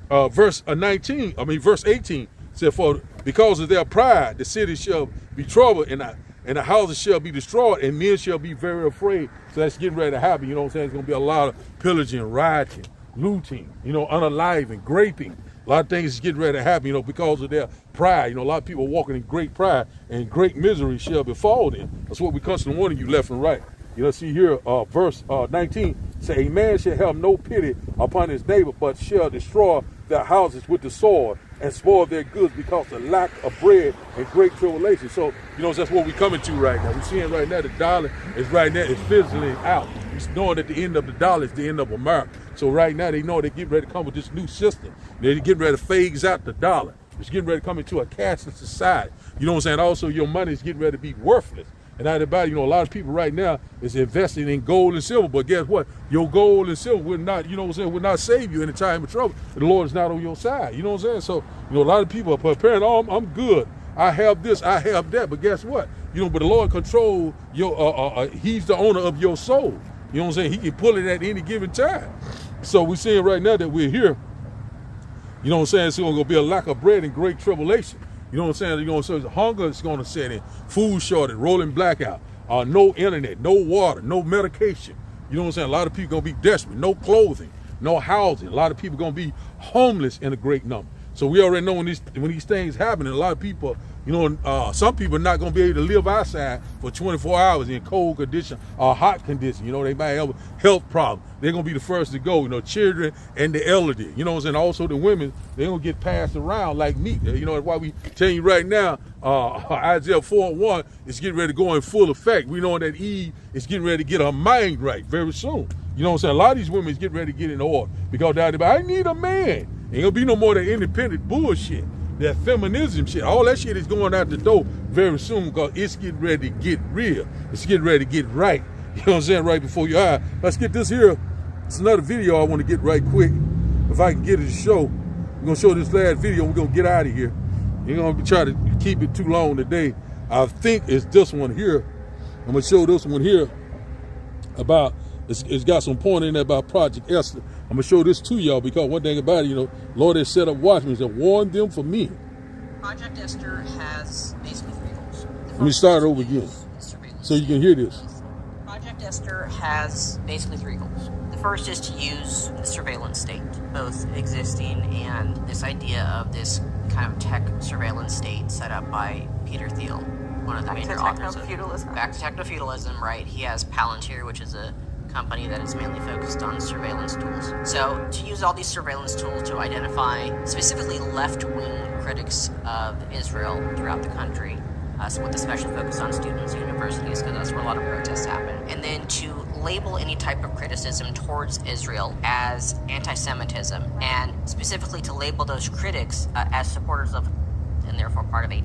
Verse 18 said, for because of their pride, the city shall be troubled, and the houses shall be destroyed, and men shall be very afraid. So that's getting ready to happen. You know what I'm saying? It's going to be a lot of pillaging, rioting, looting, you know, unaliving, graping. A lot of things is getting ready to happen, you know, because of their pride. You know, a lot of people walking in great pride, and great misery shall befall them. That's what we constantly warning you left and right. You know, see here, verse 19, say, a man shall have no pity upon his neighbor, but shall destroy their houses with the sword and spoil their goods because of lack of bread and great tribulation. So, you know, that's what we're coming to right now. We're seeing right now the dollar is right now, it's fizzling out. We're knowing that the end of the dollar is the end of America. So right now they know they're getting ready to come with this new system. They're getting ready to phase out the dollar. It's getting ready to come into a cashless society. You know what I'm saying? Also, your money is getting ready to be worthless. And everybody, you know, a lot of people right now is investing in gold and silver. But guess what? Your gold and silver will not, you know what I'm saying, will not save you in a time of trouble. The Lord is not on your side. You know what I'm saying? So, you know, a lot of people are preparing, oh, I'm good. I have this, I have that. But guess what? but the Lord control your, he's the owner of your soul. You know what I'm saying? He can pull it at any given time. So we're seeing right now that we're here. You know what I'm saying? It's going to be a lack of bread and great tribulation. You know what I'm saying? So hunger is going to set in, food shortage, rolling blackout, no internet, no water, no medication. You know what I'm saying? A lot of people going to be desperate, no clothing, no housing. A lot of people going to be homeless in a great number. So we already know when these things happen, a lot of people, some people are not going to be able to live outside for 24 hours in cold condition or hot condition. They might have a health problem. They're going to be the first to go, children and the elderly. You know what I'm saying? Also the women, they're going to get passed around like meat. That's why we tell you right now, Isaiah 4:1 is getting ready to go in full effect. We know that Eve is getting ready to get her mind right very soon. You know what I'm saying? A lot of these women is getting ready to get in order because I need a man. Ain't gonna be no more that independent bullshit, that feminism shit. All that shit is going out the door very soon because it's getting ready to get real. It's getting ready to get right. You know what I'm saying? Right before your eye. Let's get this here. It's another video I want to get right quick. If I can get it to show. We're gonna show this last video. We're gonna get out of here. You're gonna be trying to keep it too long today. I think it's this one here. I'm gonna show this one here about. It's got some point in there about Project Esther. I'm going to show this to y'all because one thing about it, Lord has set up watchmen and warned them for me. Project Esther has basically 3 goals. Let me start over again so you can hear this. Project Esther has basically 3 goals. The first is to use the surveillance state, both existing and this idea of this kind of tech surveillance state set up by Peter Thiel, one of the major authors of Back to Techno-Feudalism, right? He has Palantir, which is a company that is mainly focused on surveillance tools. So to use all these surveillance tools to identify specifically left-wing critics of Israel throughout the country, so with a special focus on students and universities, because that's where a lot of protests happen. And then to label any type of criticism towards Israel as anti-Semitism, and specifically to label those critics as supporters of, and therefore part of a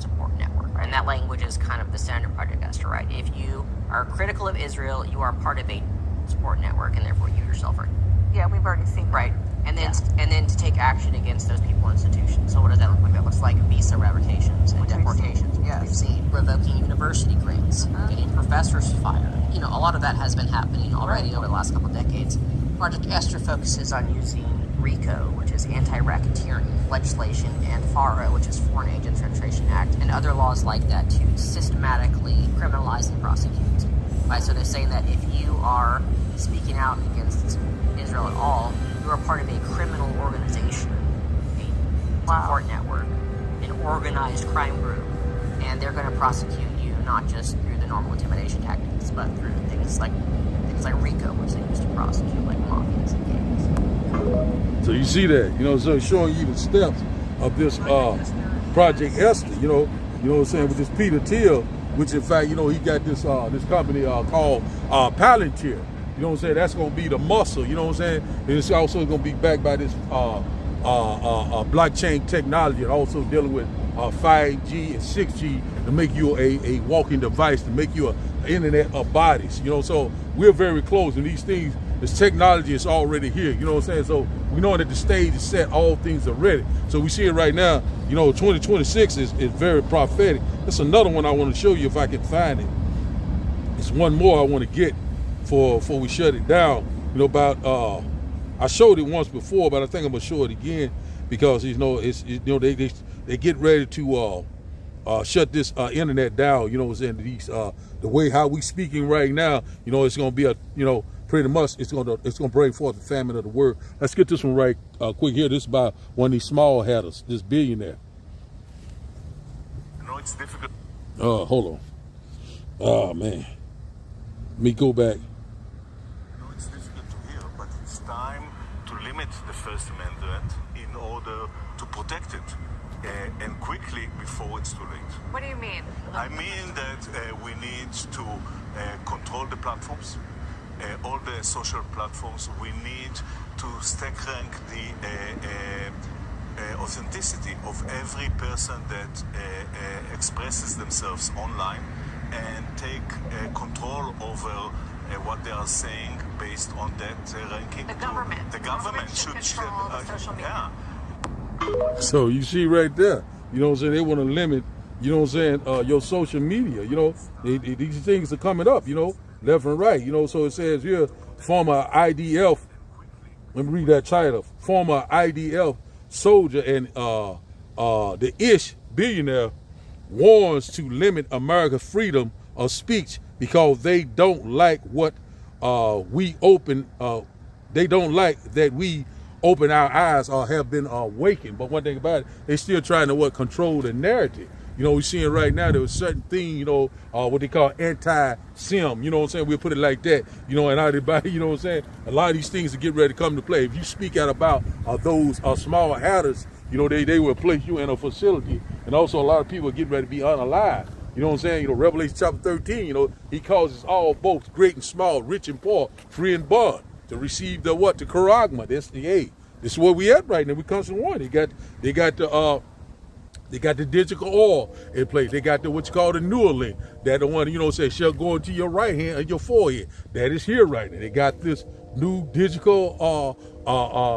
support network. And that language is kind of the standard Project Esther, right? If you are critical of Israel, you are part of a support network, and therefore you yourself are. Yeah, we've already seen that. Right. And then to take action against those people and institutions. So what does that look like? That looks like visa revocations and deportations. Yes. We've seen revoking university grants, getting professors fired. A lot of that has been happening already over the last couple of decades. Project Esther focuses on using RICO, which is anti-racketeering legislation, and FARA, which is Foreign Agents Registration Act, and other laws like that to systematically criminalize and prosecute. Right? So they're saying that if you are speaking out against Israel at all, you are part of a criminal organization, a support network, an organized crime group, and they're going to prosecute you not just through the normal intimidation tactics, but through things like RICO, which they use to prosecute like mafias and gangs. So you see that, so it's showing you the steps of this Project Esther, you know what I'm saying, with this Peter Thiel, which in fact, he got this this company called Palantir. You know what I'm saying? That's going to be the muscle, you know what I'm saying? And it's also going to be backed by this blockchain technology and also dealing with 5G and 6G to make you a walking device, to make you an internet of bodies, So we're very close, and these things, this technology is already here, you know what I'm saying? So we know that the stage is set, all things are ready. So we see it right now, 2026 is very prophetic. That's another one I want to show you if I can find it. It's one more I want to get before we shut it down. About I showed it once before, but I think I'm gonna show it again because they get ready to shut this internet down. You know what I'm saying? These the way how we speaking right now, it's gonna be pretty much it's gonna bring forth the famine of the word. Let's get this one right quick here. This is by one of these small hatters, this billionaire. I know it's difficult. Hold on. Oh man. Let me go back. I know it's difficult to hear, but it's time to limit the First Amendment in order to protect it, and quickly before it's too late. What do you mean? I mean that we need to control the platforms, all the social platforms. We need to stack rank the authenticity of every person that expresses themselves online, and take control over what they are saying based on that ranking. The government. The government should control the social media. Yeah. So you see right there, you know what I'm saying? They want to limit, you know what I'm saying, your social media, you know, these things are coming up, you know, left and right, you know. So it says here, former IDF, let me read that title, former IDF soldier and the Ish billionaire warns to limit America's freedom of speech because they don't like what they don't like that we open our eyes or have been awakened. But one thing about it, they're still trying to control the narrative. You know, we're seeing right now there was certain thing, you know, what they call anti-sim, you know what I'm saying? We'll put it like that, you know, and everybody, you know what I'm saying? A lot of these things are getting ready to come to play. If you speak out about those small hatters, you know, they will place you in a facility. And also a lot of people are getting ready to be unalive. You know what I'm saying? You know, Revelation chapter 13, you know, he causes all both great and small, rich and poor, free and bond to receive the what? The charagma. That's the A. This is where we at right now. We come to one. They got the digital oil in place. They got the what you call the Neuralink. That the one, you know, say shall go into your right hand and your forehead. That is here right now. They got this new digital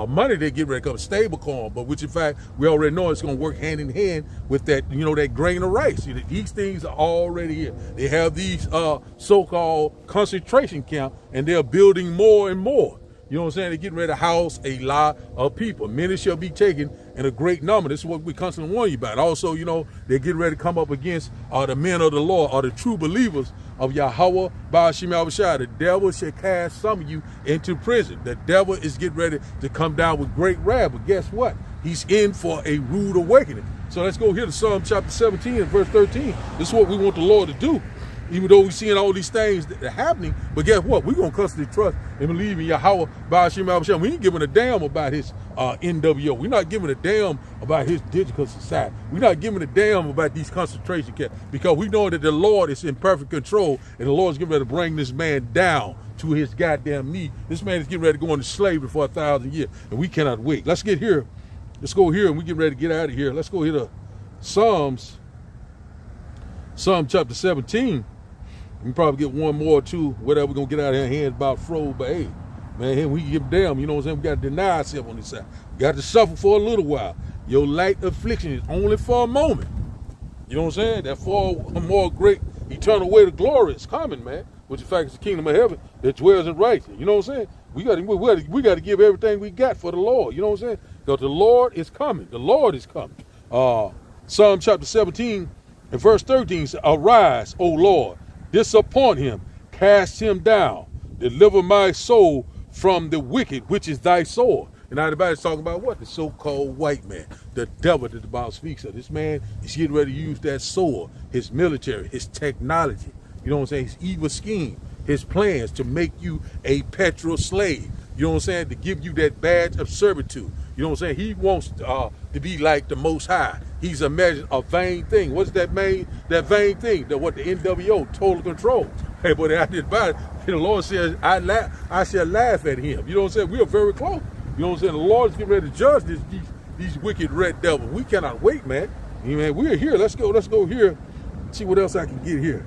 money they get ready to come, stable coin, but which in fact we already know it's going to work hand in hand with that, you know, that grain of rice. These things are already here. They have these so-called concentration camp, and they're building more and more. You know what I'm saying? They're getting ready to house a lot of people. Many shall be taken in a great number. This is what we constantly warn you about. Also, you know, they're getting ready to come up against the men of the Lord, or the true believers of Yahweh Ba'ashim Yahushua. The devil shall cast some of you into prison. The devil is getting ready to come down with great wrath. But guess what? He's in for a rude awakening. So let's go here to Psalm chapter 17 and verse 13. This is what we want the Lord to do. Even though we're seeing all these things that are happening, but guess what? We're going to constantly trust and believe in Yahweh Ba'ashim Yahushua. We ain't giving a damn about his NWO. We're not giving a damn about his digital society. We're not giving a damn about these concentration camps, because we know that the Lord is in perfect control, and the Lord's getting ready to bring this man down to his goddamn knee. This man is getting ready to go into slavery for 1,000 years, and we cannot wait. Let's get here. Let's go here, and we get ready to get out of here. Let's go here to Psalm chapter 17. We probably get one more or two, whatever. We're going to get out of here hands about fro, but hey, man, we give them, you know what I'm saying? We got to deny ourselves on this side. We got to suffer for a little while. Your light affliction is only for a moment. You know what I'm saying? That for a more great eternal way to glory is coming, man. Which in fact is the kingdom of heaven that dwells in righteousness. You know what I'm saying? We got to give everything we got for the Lord. You know what I'm saying? Because the Lord is coming. The Lord is coming. Psalm chapter 17 and verse 13 says, "Arise, O Lord, disappoint him, cast him down, deliver my soul from the wicked, which is thy sword." And everybody's talking about what? The so-called white man, the devil that the Bible speaks of. This man is getting ready to use that sword, his military, his technology, you know what I'm saying, his evil scheme, his plans to make you a petrol slave, you know what I'm saying, to give you that badge of servitude. You know what I'm saying? He wants to be like the Most High. He's imagined a vain thing. What's that vain thing? What the NWO, total control. Hey, but I did about it. The Lord says, I shall laugh at him. You know what I'm saying? We are very close. You know what I'm saying? The Lord is getting ready to judge these wicked red devils. We cannot wait, man. Man, we're here. Let's go here. See what else I can get here.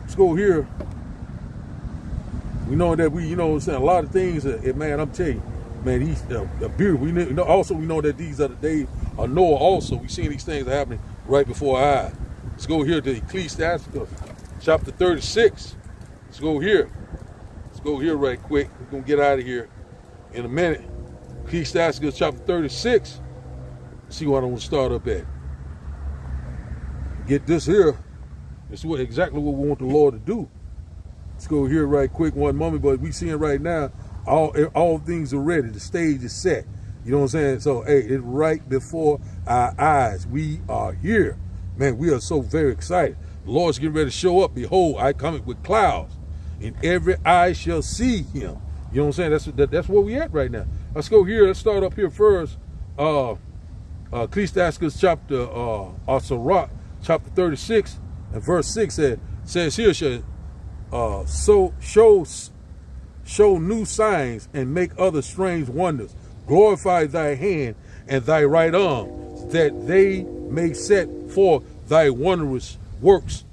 Let's go here. We know that you know what I'm saying, a lot of things, man, I'm telling you, man, he's beautiful. We know that these are the days of Noah also. We've seen these things happening right before our eyes. Let's go here to Ecclesiastes chapter 36. Let's go here. Let's go here right quick. We're going to get out of here in a minute. Ecclesiastes chapter 36. Let's see what I want to start up at. Get this here. This is exactly what we want the Lord to do. Let's go here right quick one moment, but we seeing right now, all things are ready. The stage is set. You know what I'm saying? So, hey, it's right before our eyes. We are here. Man, we are so very excited. The Lord's getting ready to show up. Behold, I come with clouds, and every eye shall see him. You know what I'm saying? That's where we at right now. Let's go here. Let's start up here first. Ecclesiastes chapter Sirach, chapter 36 and verse 6 says here, show new signs and make other strange wonders. Glorify thy hand and thy right arm, that they may set forth thy wondrous works.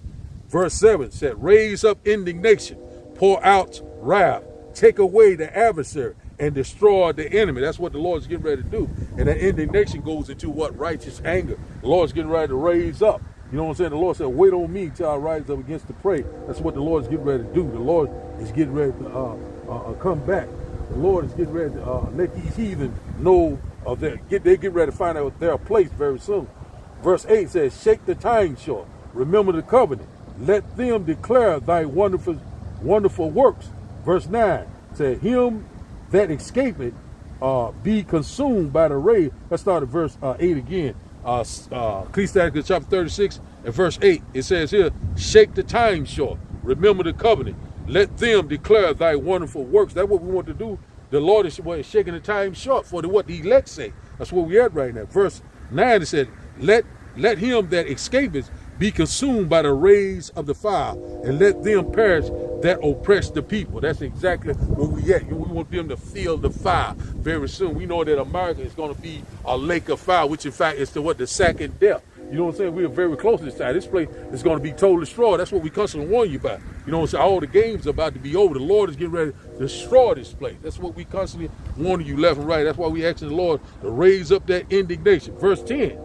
Verse 7 said, raise up indignation, pour out wrath, take away the adversary, and destroy the enemy. That's what the Lord's getting ready to do. And that indignation goes into what? Righteous anger. The Lord's getting ready to raise up You know what I'm saying? The Lord said, wait on me till I rise up against the prey. That's what the Lord is getting ready to do. The Lord is getting ready to come back. The Lord is getting ready to let these heathen know of they get ready to find out their place very soon. Verse 8 says, shake the time short. Remember the covenant. Let them declare thy wonderful works. Verse 9 said, him that escapeth be consumed by the ray. Let's start at verse 8 again. Ecclesiastes chapter 36 and verse 8. It says here, shake the time short. Remember the covenant. Let them declare thy wonderful works. That's what we want to do. The Lord is shaking the time short for what the elect say. That's where we at right now. Verse 9, it said, let him that escapeth be consumed by the rays of the fire, and let them perish that oppress the people. That's exactly where we at. We want them to feel the fire very soon. We know that America is going to be a lake of fire, which in fact is the second death. You know what I'm saying? We are very close to this time. This place is going to be totally destroyed. That's what we constantly warn you about. You know what I'm saying? All the games are about to be over. The Lord is getting ready to destroy this place. That's what we constantly warning you left and right. That's why we asking the Lord to raise up that indignation. Verse 10,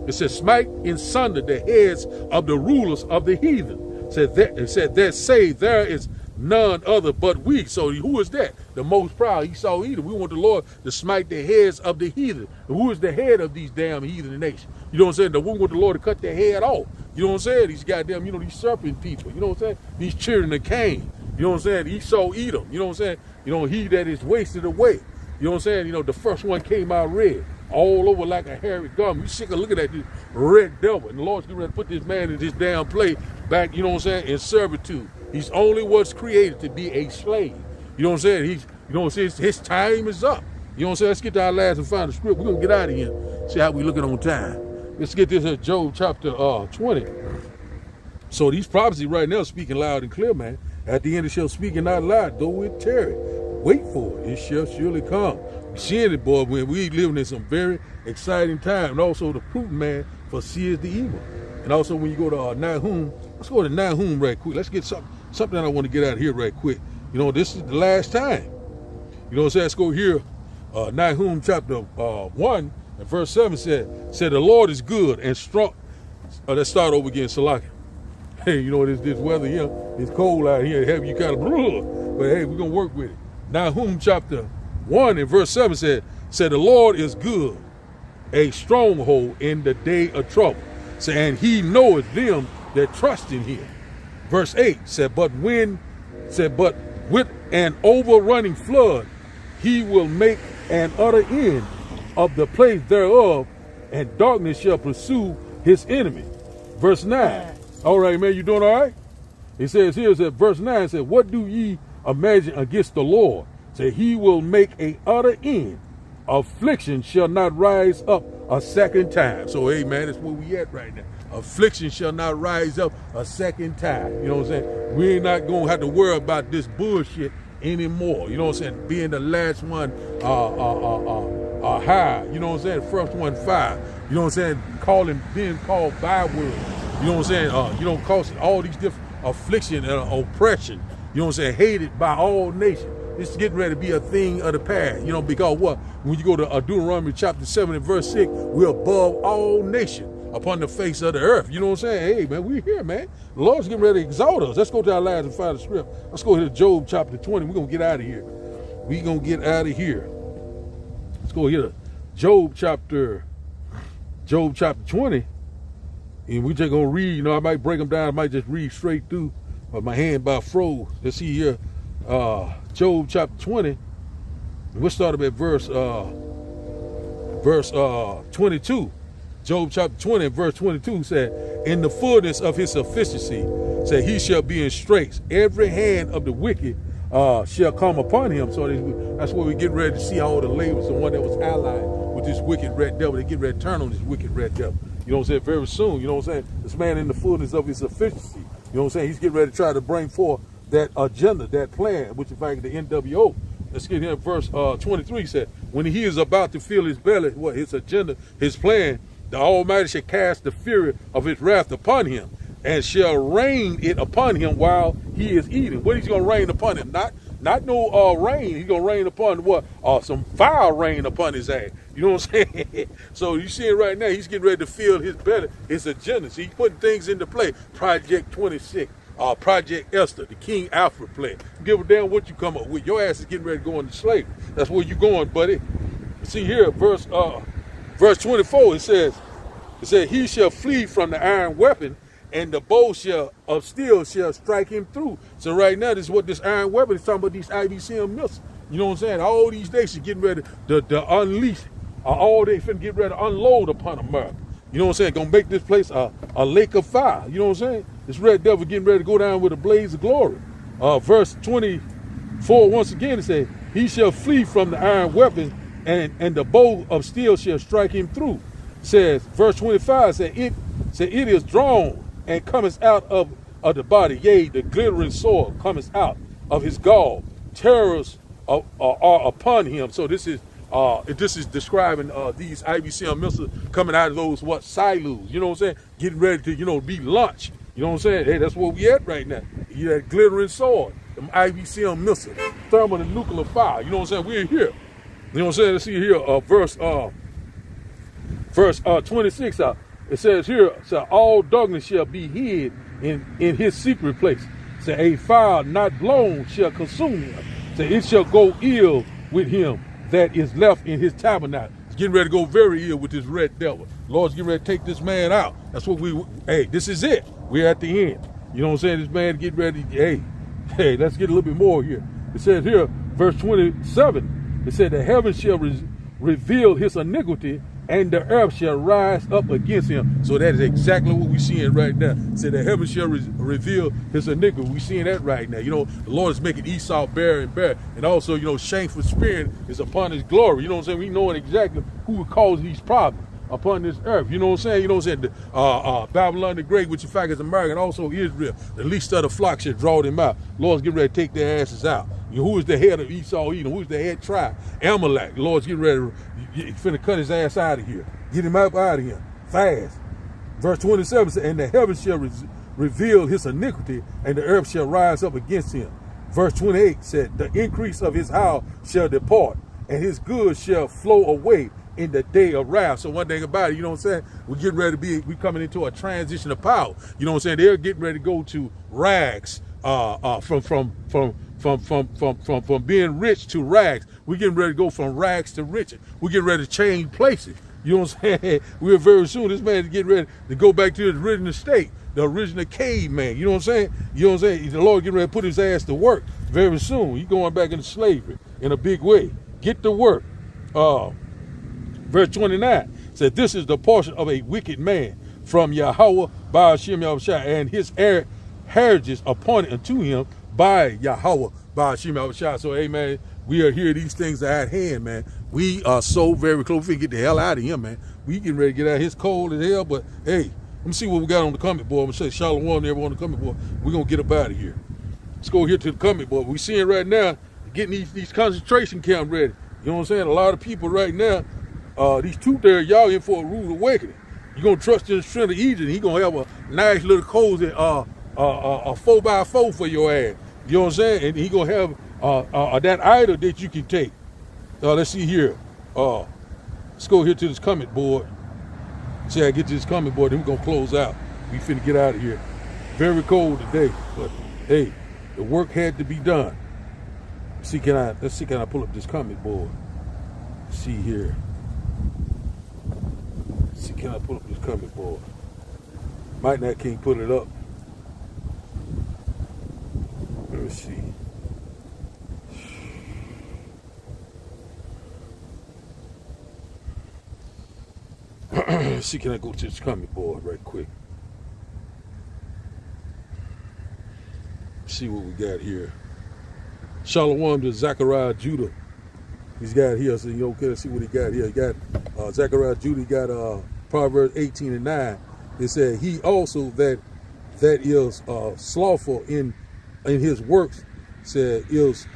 it says, smite in sunder the heads of the rulers of the heathen. It said that say there is none other but we. So who is that? The most proud, Esau Edom. We want the Lord to smite the heads of the heathen. And who is the head of these damn heathen nations? You know what I'm saying? We want the Lord to cut their head off. You know what I'm saying? These goddamn, these serpent people. You know what I'm saying? These children of Cain. You know what I'm saying? Esau Edom. You know what I'm saying? He that is wasted away. You know what I'm saying? The first one came out red, all over like a hairy garment. You sick of looking at this red devil. And the Lord's getting ready to put this man in this damn place back, you know what I'm saying, in servitude. He's only was created to be a slave. You know what I'm saying? His time is up. You know what I'm saying? Let's get to our last and final script. We're going to get out of here. See how we looking on time. Let's get this at Job chapter 20. So these prophecies right now speaking loud and clear, man. At the end it shall speak not loud, though it tarry. Wait for it. It shall surely come. We're seeing it, boy, when we living in some very exciting time. And also the prudent man foresees the evil. And also when you go to Nahum, let's go to Nahum right quick. Let's get something I want to get out of here right quick. This is the last time. You know what I'm saying? Let's go here. Nahum chapter 1 and verse 7 said the Lord is good and strong. Let's start over again, Salaki. Hey, this weather here, it's cold out here. Have you kind of, but hey, we're going to work with it. Nahum chapter 1 and verse 7 said the Lord is good, a stronghold in the day of trouble. And he knoweth them that trust in him. Verse 8 said, but with an overrunning flood, he will make an utter end of the place thereof, and darkness shall pursue his enemy. Verse 9. All right, man, you doing all right? It says here, verse 9 it said, what do ye imagine against the Lord? Say, he will make a utter end. Affliction shall not rise up a second time. So, hey, man, that's where we at right now. Affliction shall not rise up a second time. You know what I'm saying? We ain't not going to have to worry about this bullshit anymore. You know what I'm saying? Being the last one high. You know what I'm saying? First one fire. You know what I'm saying? Being called bywords. You know what I'm saying? Causing all these different affliction and oppression. You know what I'm saying? Hated by all nations. This is getting ready to be a thing of the past. Because what? When you go to Deuteronomy chapter 7 and verse 6, we're above all nations upon the face of the earth. You know what I'm saying? Hey, man, we're here, man. The Lord's getting ready to exalt us. Let's go to our last and final script. Let's go to Job chapter 20. We're going to get out of here. Let's go here to Job chapter 20. And we just going to read. I might break them down. I might just read straight through. But my hand about froze. Let's see here. Job chapter 20. We'll start at verse 22. Job chapter 20 and verse 22 said, in the fullness of his sufficiency, said he shall be in straits. Every hand of the wicked shall come upon him. So that's where we get ready to see all the labels. The one that was allied with this wicked red devil, they get ready to turn on this wicked red devil. You know what I'm saying? Very soon, you know what I'm saying? This man in the fullness of his sufficiency. You know what I'm saying? He's getting ready to try to bring forth that agenda, that plan, which in fact the NWO. Let's get here. Verse 23 said, when he is about to fill his belly, his agenda, his plan, the Almighty shall cast the fury of his wrath upon him, and shall rain it upon him while he is eating. What is he going to rain upon him? Not Not no rain. He's going to rain upon what? Some fire rain upon his ass. You know what I'm saying? So you see it right now. He's getting ready to fill his agenda. So he's putting things into play. Project 26. Project Esther, the King Alfred play. Give a damn what you come up with. Your ass is getting ready to go into slavery. That's where you going, buddy. See here, verse 24, it says, he shall flee from the iron weapon, and the bow of steel shall strike him through. So right now, this is what this iron weapon is talking about, these IBCM missiles. You know what I'm saying? All these nations getting ready to unleash, all they finna get ready to unload upon America. You know what I'm saying? Gonna make this place a lake of fire. You know what I'm saying? This red devil getting ready to go down with a blaze of glory. Verse 24, once again, it says, he shall flee from the iron weapon, and the bow of steel shall strike him through. Says, verse 25, it is drawn and cometh out of the body. Yea, the glittering sword cometh out of his gall. Terrors are upon him. So this is describing these IBCM missiles coming out of those silos. You know what I'm saying? Getting ready to be launched. You know what I'm saying? Hey, that's where we at right now. You that glittering sword, them IBCM missiles, thermal and nuclear fire. You know what I'm saying? We're here. You know what I'm saying? Let's see here, verse 26. It says here, all darkness shall be hid in his secret place. A fire not blown shall consume him. It shall go ill with him that is left in his tabernacle. It's getting ready to go very ill with this red devil. Lord's getting ready to take this man out. That's what this is it. We're at the end. You know what I'm saying? This man getting ready, hey, let's get a little bit more here. It says here, verse 27, it said, the heavens shall reveal his iniquity, and the earth shall rise up against him. So that is exactly what we're seeing right now. It said the heavens shall reveal his iniquity. We're seeing that right now. You know, the Lord is making Esau bare and bare. And also, shameful spirit is upon his glory. You know what I'm saying? We knowing exactly who would cause these problems upon this earth. You know what I'm saying? You know what I'm saying? Babylon the Great, which in fact is America, and also Israel. The least of the flock shall draw them out. Lord's getting ready to take their asses out. Who is the head of Esau, Edom? Who is the head tribe? Amalek. The Lord's getting ready to finna cut his ass out of here. Get him out of here. Fast. Verse 27 says, and the heavens shall reveal his iniquity, and the earth shall rise up against him. Verse 28 said, the increase of his house shall depart, and his goods shall flow away in the day of wrath. So one thing about it, you know what I'm saying? We're getting ready to we coming into a transition of power. You know what I'm saying? They're getting ready to go to rags, from being rich to rags. We're getting ready to go from rags to riches. We're getting ready to change places. You know what I'm saying? We're very soon, this man is getting ready to go back to his original state, the original caveman. You know what I'm saying? You know what I'm saying? The Lord getting ready to put his ass to work very soon. He's going back into slavery in a big way. Get to work. Verse 29 said, this is the portion of a wicked man from Yahweh by Hashem Yahushua, and his heritage appointed unto him by Yahweh by Hashem Yahushua. So, hey, man, we are here. These things are at hand, man. We are so very close. We get the hell out of here, man. We getting ready to get out. It's cold as hell, but hey, let me see what we got on the comment board. I'm going to say shalom to everyone on the comment board. We're going to get up out of here. Let's go here to the comment board. We're seeing right now, getting these concentration camps ready. You know what I'm saying? A lot of people right now, these truth there, y'all in for a rude awakening. You're going to trust in the strength of Egypt. He's going to have a nice little cozy a 4x4 for your ass. You know what I'm saying? And he going to have that idol that you can take. Let's see here. Let's go here to this comment board. See, I get to this comment board, then we're going to close out. We finna get out of here. Very cold today, but hey, the work had to be done. Let's see, can I pull up this comment board? Let's see here. Let's see, can I pull up this comment board? Might not can't put it up. Let me see. Let's see, can I go to this comment board right quick? See what we got here. Shalom to Zechariah Judah. He's got here, so you okay, let's see what he got here. He got Zechariah Judah, he got Proverbs 18:9. It said, he also that is slothful in his works, said is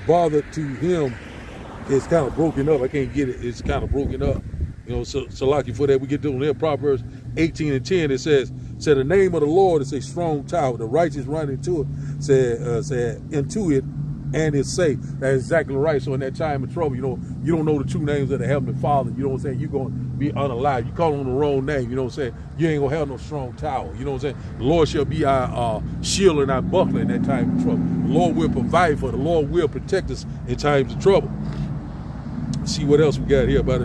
bothered to him. It's kind of broken up. I can't get it. It's kind of broken up. You know, so lucky for that. We get to there. Proverbs 18:10. It says, Said the name of the Lord is a strong tower. The righteous run into it, said into it, and it's safe. That's exactly right. So in that time of trouble, you don't know the true names of the Heavenly Father. You know what I'm saying? You're going to be unalive. You call on the wrong name. You know what I'm saying? You ain't going to have no strong tower. You know what I'm saying? The Lord shall be our shield and our buckler in that time of trouble. The Lord will provide for us. The Lord will protect us in times of trouble. See what else we got here about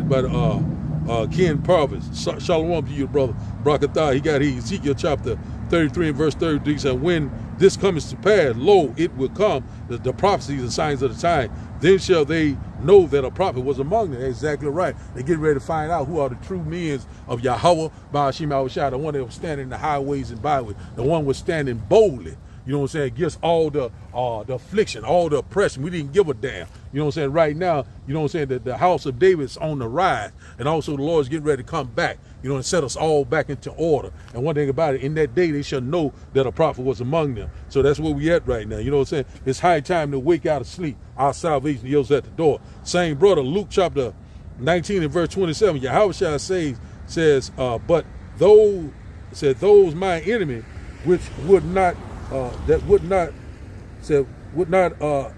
Ken Parvis. Shalom to you, brother. Brakatha. He got here, Ezekiel chapter 33 and verse 33. Said, when this comes to pass, lo, it will come, the prophecies and signs of the time. Then shall they know that a prophet was among them. Exactly right. They get ready to find out who are the true men of Yahweh, Ba'ashim Yahushua, the one that was standing in the highways and byways, the one was standing boldly. You know what I'm saying? Against all the affliction, all the oppression. We didn't give a damn. You know what I'm saying? Right now, you know what I'm saying? That the house of David's on the rise. And also the Lord's getting ready to come back, you know, and set us all back into order. And one thing about it, in that day, they shall know that a prophet was among them. So that's where we at right now. You know what I'm saying? It's high time to wake out of sleep. Our salvation yells at the door. Same brother, Luke chapter 19 and verse 27. Yahushua says, but those my enemy, which would not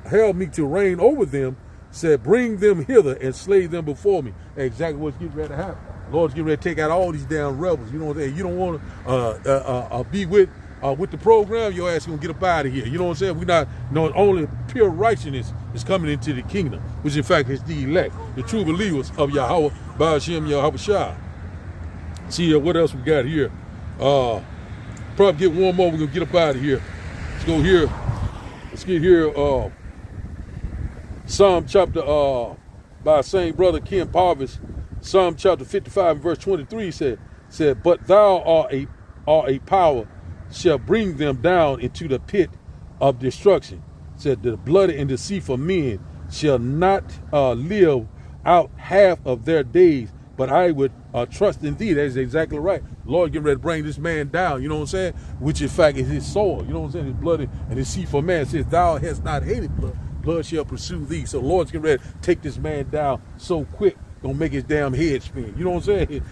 held me to reign over them, said, bring them hither and slay them before me. Exactly what's getting ready to happen. Lord's getting ready to take out all these damn rebels. You know what I'm saying? You don't want to be with the program, your ass gonna get up out of here. You know what I'm saying? We're not, only pure righteousness is coming into the kingdom, which in fact is the elect, the true believers of Yahweh, Ba'ashim Yahushua. See what else we got here. Probably get one more, we're gonna get up out of here. Let's go here. Let's get here. Psalm chapter by same brother Ken Parvis. Psalm chapter 55 verse 23 said, but thou art a power, shall bring them down into the pit of destruction. Said the bloody and deceitful men shall not live out half of their days, but I would trust in thee. That's exactly right. Lord getting ready to bring this man down, you know what I'm saying? Which in fact is his soul, you know what I'm saying? His bloody and deceitful man says, thou hast not hated blood, blood shall pursue thee. So the Lord's getting ready to take this man down so quick, gonna make his damn head spin. You know what I'm saying?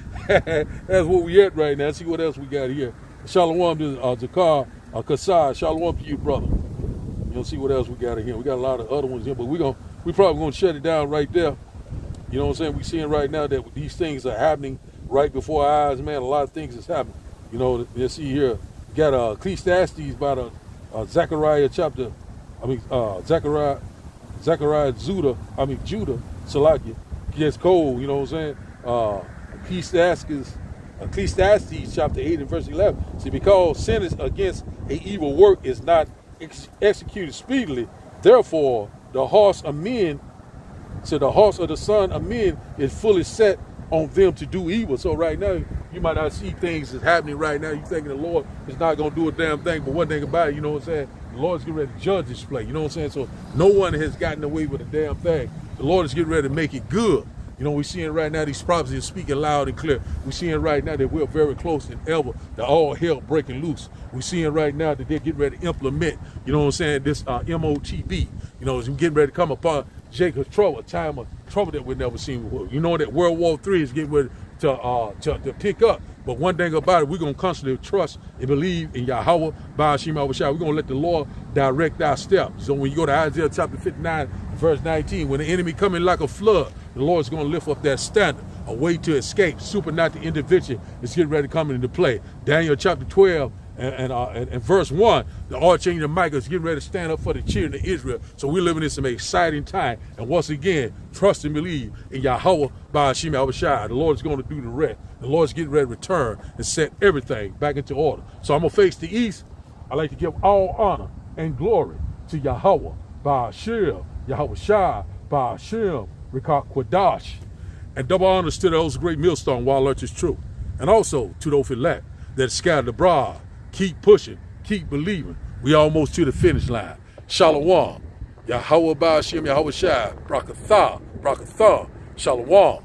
That's where we at right now. Let's see what else we got here. Shalom to Zakar Kasai. Shalom to you, brother. You know, see what else we got in here. We got a lot of other ones here, but we probably gonna shut it down right there. You know what I'm saying? We're seeing right now that these things are happening right before our eyes, man. A lot of things is happening. You know, let's see here. We got Ecclesiastes by the Zechariah, Judah, Salakia. Gets cold, you know what I'm saying? Ecclesiastes chapter 8 and verse 11. See, because sentence against an evil work is not executed speedily, therefore the hearts of men, so the hearts of the son of men is fully set on them to do evil. So right now, you might not see things that's happening right now. You thinking the Lord is not going to do a damn thing, but one thing about it, you know what I'm saying? The Lord's getting ready to judge this place, you know what I'm saying? So no one has gotten away with a damn thing. The Lord is getting ready to make it good. You know, we're seeing right now these prophecies are speaking loud and clear. We're seeing right now that we're very close than ever to all hell breaking loose. We're seeing right now that they're getting ready to implement, you know what I'm saying, this MOTB. You know, it's getting ready to come upon Jacob's trouble, a time of trouble that we've never seen before. You know that World War III is getting ready to pick up. But one thing about it, we're going to constantly trust and believe in Yahweh, Ba'ashim Yahushua. We're going to let the Lord direct our steps. So when you go to Isaiah chapter 59, verse 19, when the enemy coming like a flood, the Lord's going to lift up that standard, a way to escape. Supernatural intervention is getting ready to come into play. Daniel chapter 12 and verse 1, the archangel Michael is getting ready to stand up for the children of Israel. So we're living in some exciting time. And once again, trust and believe in Yahweh, Ba'ashim Yahushua. The Lord's going to do the rest. The Lord's getting ready to return and set everything back into order. So I'm going to face the east. I like to give all honor and glory to Yahweh, Ba'ashim Yahushua, Ba'ashim Rikah Quadash, and double honors to those great millstone while earth is true. And also to those elect that scattered abroad. Keep pushing, keep believing. We almost to the finish line. Shalom. Yahweh Ba'ashim Yahushua, Brakatha, Shalom.